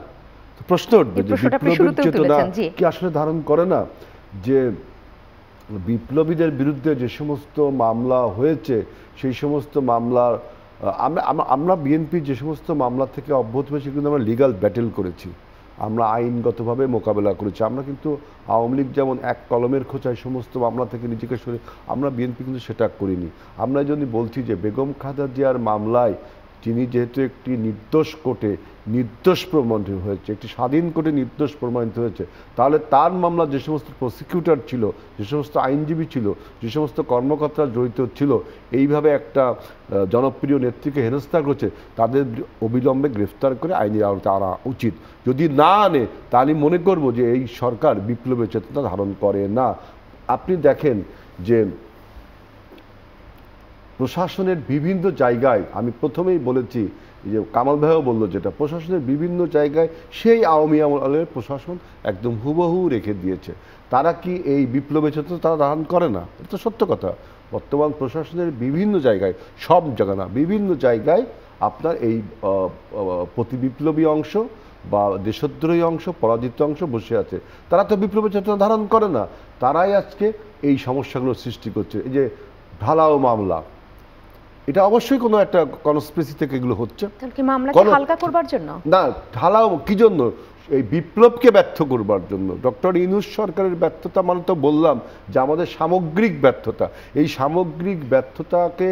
প্রশ্ন উঠবে যে বিপ্লবের চেতনা কি আসলে ধারণ করে না? যে বিপ্লবীদের বিরুদ্ধে যে সমস্ত মামলা হয়েছে, সেই সমস্ত মামলার আমরা বিএনপি যে সমস্ত মামলা থেকে অব্যাহত হয়েছে, কিন্তু আমরা লিগাল ব্যাটেল করেছি, আমরা আইনগতভাবে মোকাবেলা করেছি। আমরা কিন্তু আওয়ামী লীগ যেমন এক কলমের খোঁচায় সমস্ত মামলা থেকে নিজেকে সরে, আমরা বিএনপি কিন্তু সেটা করিনি। আমরা যদি বলছি যে বেগম খালেদা জিয়ার মামলায় তিনি যেহেতু একটি নির্দোষ কোর্টে নির্দোষ প্রমাণিত হয়েছে, একটি স্বাধীন কোর্টে নির্দোষ প্রমাণিত হয়েছে, তাহলে তার মামলা যে সমস্ত প্রসিকিউটর ছিল, যে সমস্ত আইনজীবী ছিল, যে সমস্ত কর্মকর্তা জড়িত ছিল, এইভাবে একটা জনপ্রিয় নেত্রীকে হেনস্থা করছে, তাদের অবিলম্বে গ্রেফতার করে আইনের আওতায় আনা উচিত। যদি না আনে, তাহলে মনে করব যে এই সরকার বিপ্লবের চেতনা ধারণ করে না। আপনি দেখেন যে প্রশাসনের বিভিন্ন জায়গায়, আমি প্রথমেই বলেছি যে কামাল ভাইও বললো, যেটা প্রশাসনের বিভিন্ন জায়গায় সেই আওয়ামী আমলের প্রশাসন একদম হুবহু রেখে দিয়েছে। তারা কি এই বিপ্লবের চেতনা তারা ধারণ করে না? এটা তো সত্য কথা। বর্তমান প্রশাসনের বিভিন্ন জায়গায়, সব জায়গা না, বিভিন্ন জায়গায় আপনার এই প্রতিবিপ্লবী অংশ বা দেশদ্রোহী অংশ, পরাজিত অংশ বসে আছে। তারা তো বিপ্লবের চেতনা ধারণ করে না, তারাই আজকে এই সমস্যাগুলো সৃষ্টি করছে। এই যে ঢালাও মামলা, এটা অবশ্যই কোনো একটা কনস্পিরেসি থেকে এগুলো হচ্ছে, হালকা করবার জন্য না। ঢালাও কি জন্য? এই বিপ্লবকে ব্যর্থ করবার জন্য। ডক্টর ইউনূস সরকারের ব্যর্থতা মানে তো বললাম যে আমাদের সামগ্রিক ব্যর্থতা। এই সামগ্রিক ব্যর্থতাকে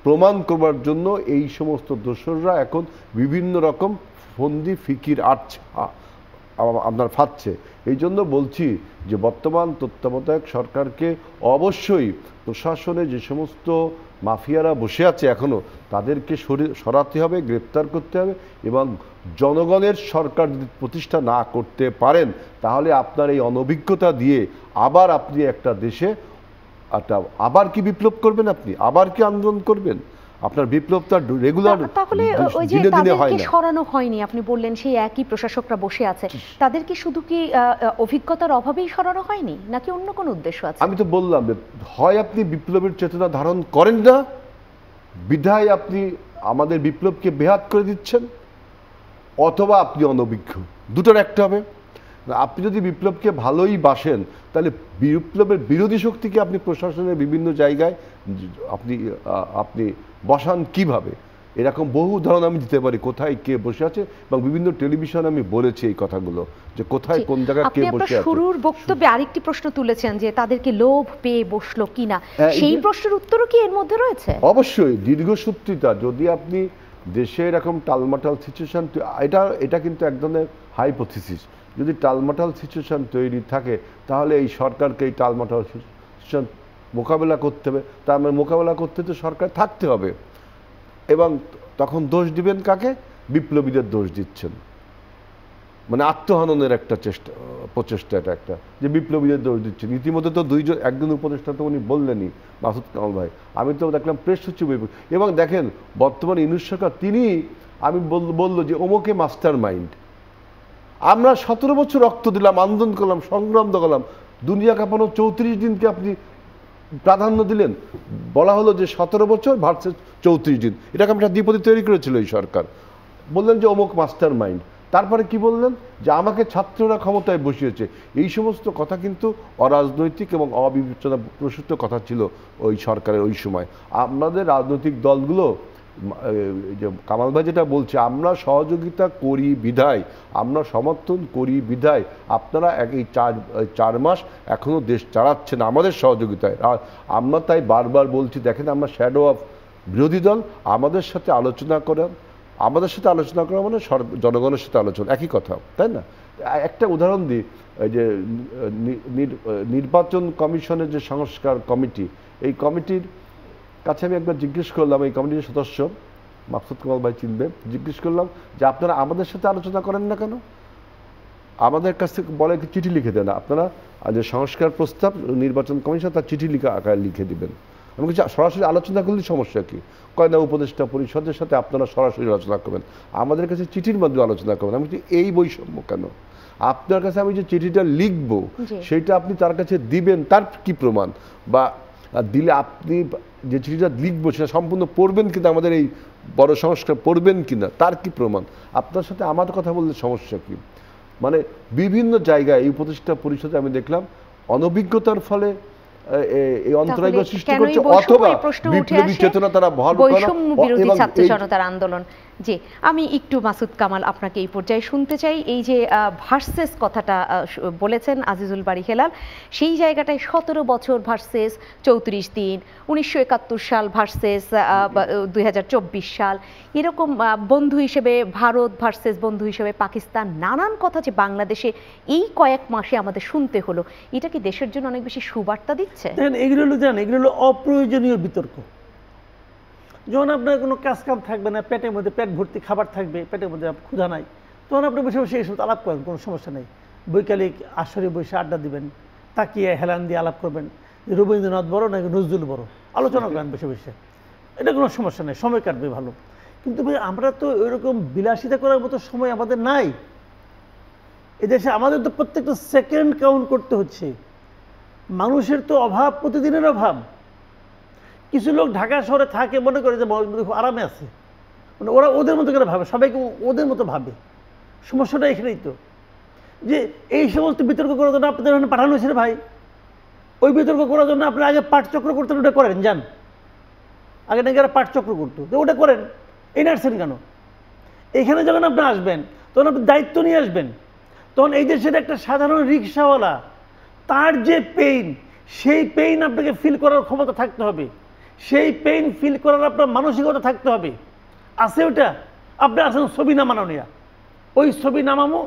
প্রমাণ করবার জন্য এই সমস্ত দোসররা এখন বিভিন্ন রকম ফন্দি ফিকির আপনার ফাচ্ছে। এই জন্য বলছি যে বর্তমান তত্ত্বাবধায়ক সরকারকে অবশ্যই প্রশাসনে যে সমস্ত মাফিয়ারা বসে আছে এখনো তাদেরকে সরাতে হবে, গ্রেপ্তার করতে হবে, এবং জনগণের সরকার যদি প্রতিষ্ঠা না করতে পারেন তাহলে আপনার এই অনভিজ্ঞতা দিয়ে আবার আপনি একটা দেশে আবার কি বিপ্লব করবেন, আপনি আবার কি আন্দোলন করবেন? আপনার বিপ্লব তার রেগুলার তাহলে ওই যে তাদেরকে সরানো হয়নি, আপনি বললেন সেই একই প্রশাসকরা বসে আছে, তাদেরকে শুধু কি অভিজ্ঞতার অভাবেই সরানো হয়নি নাকি অন্য কোনো উদ্দেশ্য আছে? আমি তো বললাম হয় আপনি বিপ্লবের চেতনা ধারণ করেন না বিধায় আপনি আমাদের বিপ্লবকে বেহাত করে দিচ্ছেন, অথবা আপনি অনভিজ্ঞ, দুটোর একটা হবে। আপনি যদি বিপ্লবকে ভালোই বাসেন তাহলে বিপ্লবের বিরোধী শক্তিকে আপনি প্রশাসনের বিভিন্ন জায়গায় আপনি বসান কিভাবে? এরকম বহু উদাহরণ আমি দিতে পারি কোথায় কে বসে আছে, এবং বিভিন্ন টেলিভিশনে আমি বলেছি এই কথাগুলো যে কোথায় কোন জায়গায় কে বসে আছে। শুরুর বক্তব্যে আরেকটি প্রশ্ন তুলেছেন যে তাদেরকে লোভ পেয়ে বসলো কিনা, সেই প্রশ্নের উত্তরও কি এর মধ্যে রয়েছে? অবশ্যই দীর্ঘসূত্রিতা। যদি আপনি দেশে এরকম টালমাটাল সিচুয়েশন, এটা কিন্তু এক ধরনের হাইপোথিসিস, যদি টালমাটাল সিচুয়েশন তৈরি থাকে তাহলে এই সরকারকে এই টালমাটাল সিচুয়েশন মোকাবেলা করতে হবে। তার মানে মোকাবেলা করতে তো সরকার থাকতে হবে, এবং তখন দিবেন কাকে? বিপ্লবীদের দোষ দিচ্ছেন, মানে আত্মহননের একটা প্রচেষ্টা, এটা একটা যে বিপ্লবীদের দোষ দিচ্ছেন। ইতিমধ্যে তো একজন উপদেষ্টা তো উনি বললেনই, মাসুদ কামাল ভাই, আমি তো দেখলাম প্রেস সচিব, এবং দেখেন বর্তমান ইউনূস সরকার তিনি বললো যে ওমকে মাস্টার মাইন্ড। আমরা 17 বছর রক্ত দিলাম, আন্দোলন করলাম, সংগ্রাম করলাম, দুনিয়া কাঁপানো 34 দিনকে আপনি প্রাধান্য দিলেন। বলা হলো যে 17 বছর ভার্সেস 34 দিন, এটাকে একটা দ্বিপদী তৈরি করেছিল এই সরকার। বললেন যে অমুক মাস্টার মাইন্ড, তারপরে কি বললেন যে আমাকে ছাত্ররা ক্ষমতায় বসিয়েছে। এই সমস্ত কথা কিন্তু অরাজনৈতিক এবং অবিবেচনা প্রসূত কথা ছিল ওই সরকারের ওই সময়। আমাদের রাজনৈতিক দলগুলো যে কামাল ভাই যেটা বলছে, আমরা সহযোগিতা করি বিধায়, আমরা সমর্থন করি বিধায় আপনারা এই 4 মাস এখনো দেশ চালাচ্ছেন আমাদের সহযোগিতায়। আর আমরা তাই বারবার বলছি, দেখেন আমরা শ্যাডো অফ বিরোধী দল, আমাদের সাথে আলোচনা করা মানে জনগণের সাথে আলোচনা, একই কথা, তাই না? একটা উদাহরণ দিই, এই যে নির্বাচন কমিশনের যে সংস্কার কমিটি, এই কমিটির কাছে আমি একবার জিজ্ঞেস করলাম, এই কমিটির সদস্য মাসুদ কামাল ভাই চিনবে, জিজ্ঞেস করলাম যে আপনারা আমাদের সাথে আলোচনা করেন না কেন? আমাদের কাছ থেকে বলে চিঠি লিখে দেন, আপনারা যে সংস্কার প্রস্তাব নির্বাচন কমিশন তার চিঠি আকারে লিখে দিবেন। আমি কিছু সরাসরি আলোচনা করলে সমস্যা কি? কয় না, উপদেষ্টা পরিষদের সাথে আপনারা সরাসরি আলোচনা করবেন, আমাদের কাছে চিঠির মাধ্যমে আলোচনা করবেন। আমি বলছি এই বৈষম্য কেন? আপনার কাছে আমি যে চিঠিটা লিখবো সেইটা আপনি তার কাছে দিবেন, তার কি প্রমাণ? বা দিলে আপনি যে চিঠিটা লিখবো সেটা সম্পূর্ণ পড়বেন কিনা, আমাদের এই বড় সংস্কার পড়বেন কিনা, তার কি প্রমাণ? আপনার সাথে আমার কথা বললে সমস্যা কি? মানে বিভিন্ন জায়গায় এই উপদেষ্টা পরিষদে আমি দেখলাম অনভিজ্ঞতার ফলে এই অন্তরায় সৃষ্টি করছে, অথবা বিপ্লবী চেতনা তারা বৈষম্য বিরোধী ছাত্র জনতার আন্দোলন। জি, আমি একটু মাসুদ কামাল আপনাকে এই পর্যায়ে শুনতে চাই। এই যে ভার্সেস কথাটা বলেছেন আজিজুল বারী হেলাল, সেই জায়গাটায় 17 বছর ভার্সেস 34 দিন, 1971 সাল ভার্সেস 2024 সাল, এরকম বন্ধু হিসেবে ভারত ভার্সেস বন্ধু হিসেবে পাকিস্তান, নানান কথা যে বাংলাদেশে এই কয়েক মাসে আমাদের শুনতে হলো, এটা কি দেশের জন্য অনেক বেশি সুবার্তা দিচ্ছে? এগুলো হলো অপ্রয়োজনীয় বিতর্ক। যখন আপনার কোনো কাজ কাম থাকবে না, পেটের মধ্যে পেট ভর্তি খাবার থাকবে, পেটের মধ্যে ক্ষুধা নাই, তখন আপনি বসে বসে এইসব আলাপ করেন, কোনো সমস্যা নেই। বৈকালিক আসরে বসে আড্ডা দিবেন, তাকিয়ে হেলান দিয়ে আলাপ করবেন যে রবীন্দ্রনাথ বড় নাকি নজরুল বড়, আলোচনা করেন বসে বসে, এটা কোনো সমস্যা নেই, সময় কাটবে ভালো। কিন্তু ভাই আমরা তো ওইরকম বিলাসিতা করার মতো সময় আমাদের নাই। এদেশে আমাদের তো প্রত্যেকটা সেকেন্ড কাউন্ট করতে হচ্ছে। মানুষের তো অভাব, প্রতিদিনের অভাব। কিছু লোক ঢাকা শহরে থাকে, মনে করে যে আরামে আছে, মানে ওরা ওদের মতো করে ভাবে, সবাইকে ওদের মতো ভাবে। সমস্যাটা এখানেই তো, যে এই সমস্ত বিতর্ক করার জন্য আপনাদের ওখানে পাঠানো হয়েছিল ভাই, ওই বিতর্ক করার জন্য আপনারা আগে পাঠচক্র করতেন, ওটা করেন যান, আগে নাকি এরা পাঠচক্র করতো, তো ওটা করেন, এই নাড়ছেন কেন? এইখানে যখন আপনি আসবেন তখন আপনি দায়িত্ব নিয়ে আসবেন, তখন এই দেশের একটা সাধারণ রিক্সাওয়ালা তার যে পেইন, সেই পেইন আপনাকে ফিল করার ক্ষমতা থাকতে হবে। সেই পেইন ফিল করার আপনার মানসিকতা থাকতে হবে। আছে ওটা? আপনি আসেন ছবি নামানো নিয়া, ওই ছবি নামামো,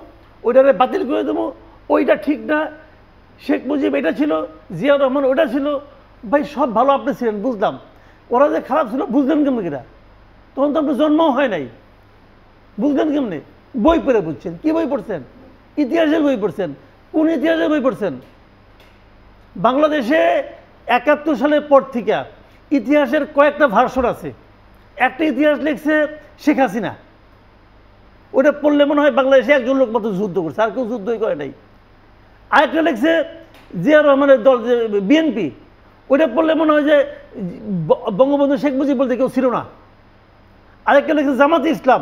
ওইটারে বাতিল করে দেবো, ওইটা ঠিক না, শেখ মুজিব এটা ছিল, জিয়াউর রহমান ওটা ছিল। ভাই সব ভালো আপনি ছিলেন বুঝলাম, ওরা যে খারাপ ছিল বুঝলেন কেমন কিনা? তখন তো আপনার জন্মও হয় নাই, বুঝলেন কেমনে? বই পড়ে বুঝছেন। কি বই পড়ছেন? ইতিহাসের বই পড়ছেন। কোন ইতিহাসের বই পড়ছেন? বাংলাদেশে ৭১ সালের পর থেকে ইতিহাসের কয়েকটা ভার্সন আছে। একটা ইতিহাস লিখছে শেখ হাসিনা, ওটা পড়লে মনে হয় বাংলাদেশে একজন লোক মাত্র যুদ্ধ করছে, আর কেউ যুদ্ধই করে নাই। আরেকটা লিখছে জিয়া রহমানের দল, যে বিএনপি, ওইটা পড়লে মনে হয় যে বঙ্গবন্ধু শেখ মুজিব বলতে কেউ ছিল না। আরেকটা লিখছে জামাতে ইসলাম,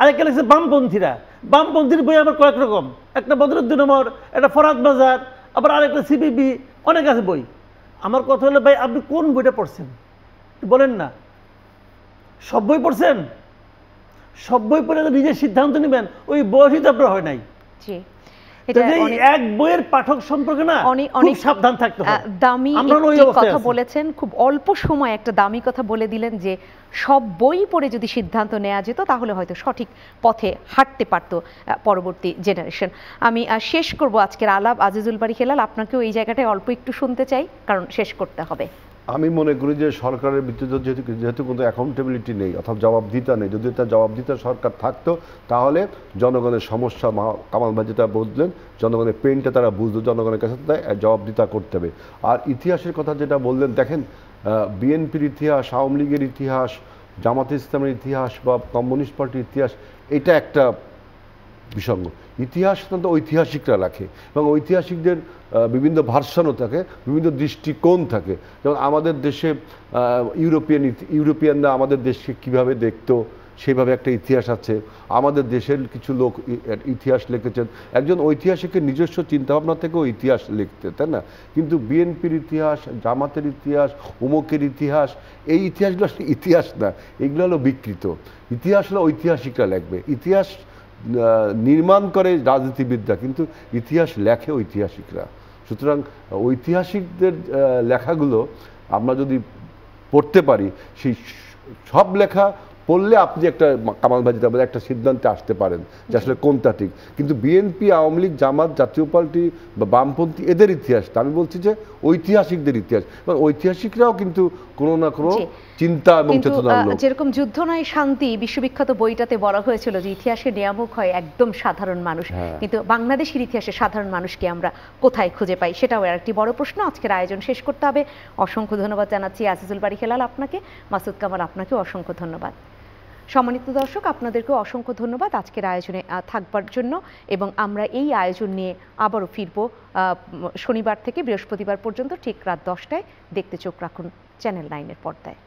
আরেকটা লিখছে বামপন্থীরা। বামপন্থীর বই আবার কয়েক রকম, একটা বদরুদ্দিন ওমর, একটা ফরহাদ বাজার, আবার আরেকটা সিপিবি, অনেক আছে বই। আমার কথা হলো ভাই আপনি কোন বইটা পড়ছেন বলেন না? সব বই পড়ছেন? সব বই পড়ে নিজের সিদ্ধান্ত নেবেন, ওই বয়সই তো আপনার হয় নাই। জি, এক বইয়ের পাঠক সম্পর্কে না খুব সাবধান থাকতে হবে। দামি কথা বলেছেন, খুব অল্প সময় একটা দামি কথা বলে দিলেন যে সব বই পড়ে যদি সিদ্ধান্ত নেওয়া যেত তাহলে হয়তো সঠিক পথে হাঁটতে পারত পরবর্তী জেনারেশন। আমি শেষ করব আজকের আলাপ। আজিজুল বারী হেলাল, আপনাকেও এই জায়গাটায় অল্প একটু শুনতে চাই, কারণ শেষ করতে হবে। আমি মনে করি যে সরকারের ভিত্তিতে যেহেতু কোনো অ্যাকাউন্টেবিলিটি নেই, অর্থাৎ জবাবদিহিতা নেই, যদি তার জবাবদিহিতা সরকার থাকতো তাহলে জনগণের সমস্যা, কামাল ভাই যেটা বললেন, জনগণের পেনটা তারা বুঝতো, জনগণের কাছে জবাবদিহিতা করতে হবে। আর ইতিহাসের কথা যেটা বললেন, দেখেন বিএনপির ইতিহাস, আওয়ামী লীগের ইতিহাস, জামাতে ইসলামের ইতিহাস বা কমিউনিস্ট পার্টির ইতিহাস, এটা একটা বিসঙ্গ। ইতিহাস সাধারণত ঐতিহাসিকরা রাখে এবং ঐতিহাসিকদের বিভিন্ন ভার্সনও থাকে, বিভিন্ন দৃষ্টিকোণ থাকে। যেমন আমাদের দেশে ইউরোপিয়ানরা আমাদের দেশকে কীভাবে দেখতো সেইভাবে একটা ইতিহাস আছে। আমাদের দেশের কিছু লোক ইতিহাস লিখেছেন, একজন ঐতিহাসিকের নিজস্ব চিন্তাভাবনা থেকেও ইতিহাস লিখতে, তাই না? কিন্তু বিএনপির ইতিহাস, জামাতের ইতিহাস, উমকের ইতিহাস, এই ইতিহাসগুলো আসলে ইতিহাস না, এগুলো হলো বিকৃত। ইতিহাস হলো ঐতিহাসিকরা লিখবে, ইতিহাস নির্মাণ করে রাজনীতিবিদরা, কিন্তু ইতিহাস লেখে ঐতিহাসিকরা। সুতরাং ঐতিহাসিকদের লেখাগুলো আমরা যদি পড়তে পারি, সেই সব লেখা পড়লে আপনি একটা কামাল ভাই যেটা বলে একটা সিদ্ধান্তে আসতে পারেন যে আসলে কোনটা ঠিক। কিন্তু বিএনপি, আওয়ামী লীগ, জামাত, জাতীয় পার্টি বা বামপন্থী, এদের ইতিহাসটা আমি বলছি যে ঐতিহাসিকদের ইতিহাস, এবং ঐতিহাসিকরাও কিন্তু কোনো না কোনো চিন্তা এবং চেতনা। যেরকম যুদ্ধ নয় শান্তি বিশ্ববিখ্যাত বইটাতে বলা হয়েছিল যে ইতিহাসের নিয়ামক হয় একদম সাধারণ মানুষ, কিন্তু বাংলাদেশের ইতিহাসে সাধারণ মানুষকে আমরা কোথায় খুঁজে পাই, সেটাও একটি বড় প্রশ্ন। আজকের আয়োজন শেষ করতে হবে। অসংখ্য ধন্যবাদ জানাচ্ছি আজিজুল বারী হেলাল আপনাকে, মাসুদ কামাল আপনাকে অসংখ্য ধন্যবাদ। সম্মানিত দর্শক, আপনাদেরকেও অসংখ্য ধন্যবাদ আজকের আয়োজনে থাকবার জন্য, এবং আমরা এই আয়োজন নিয়ে আবারও ফিরব শনিবার থেকে বৃহস্পতিবার পর্যন্ত ঠিক রাত 10টায়। দেখতে চোখ রাখুন চ্যানেল 9-এর পর্দায়।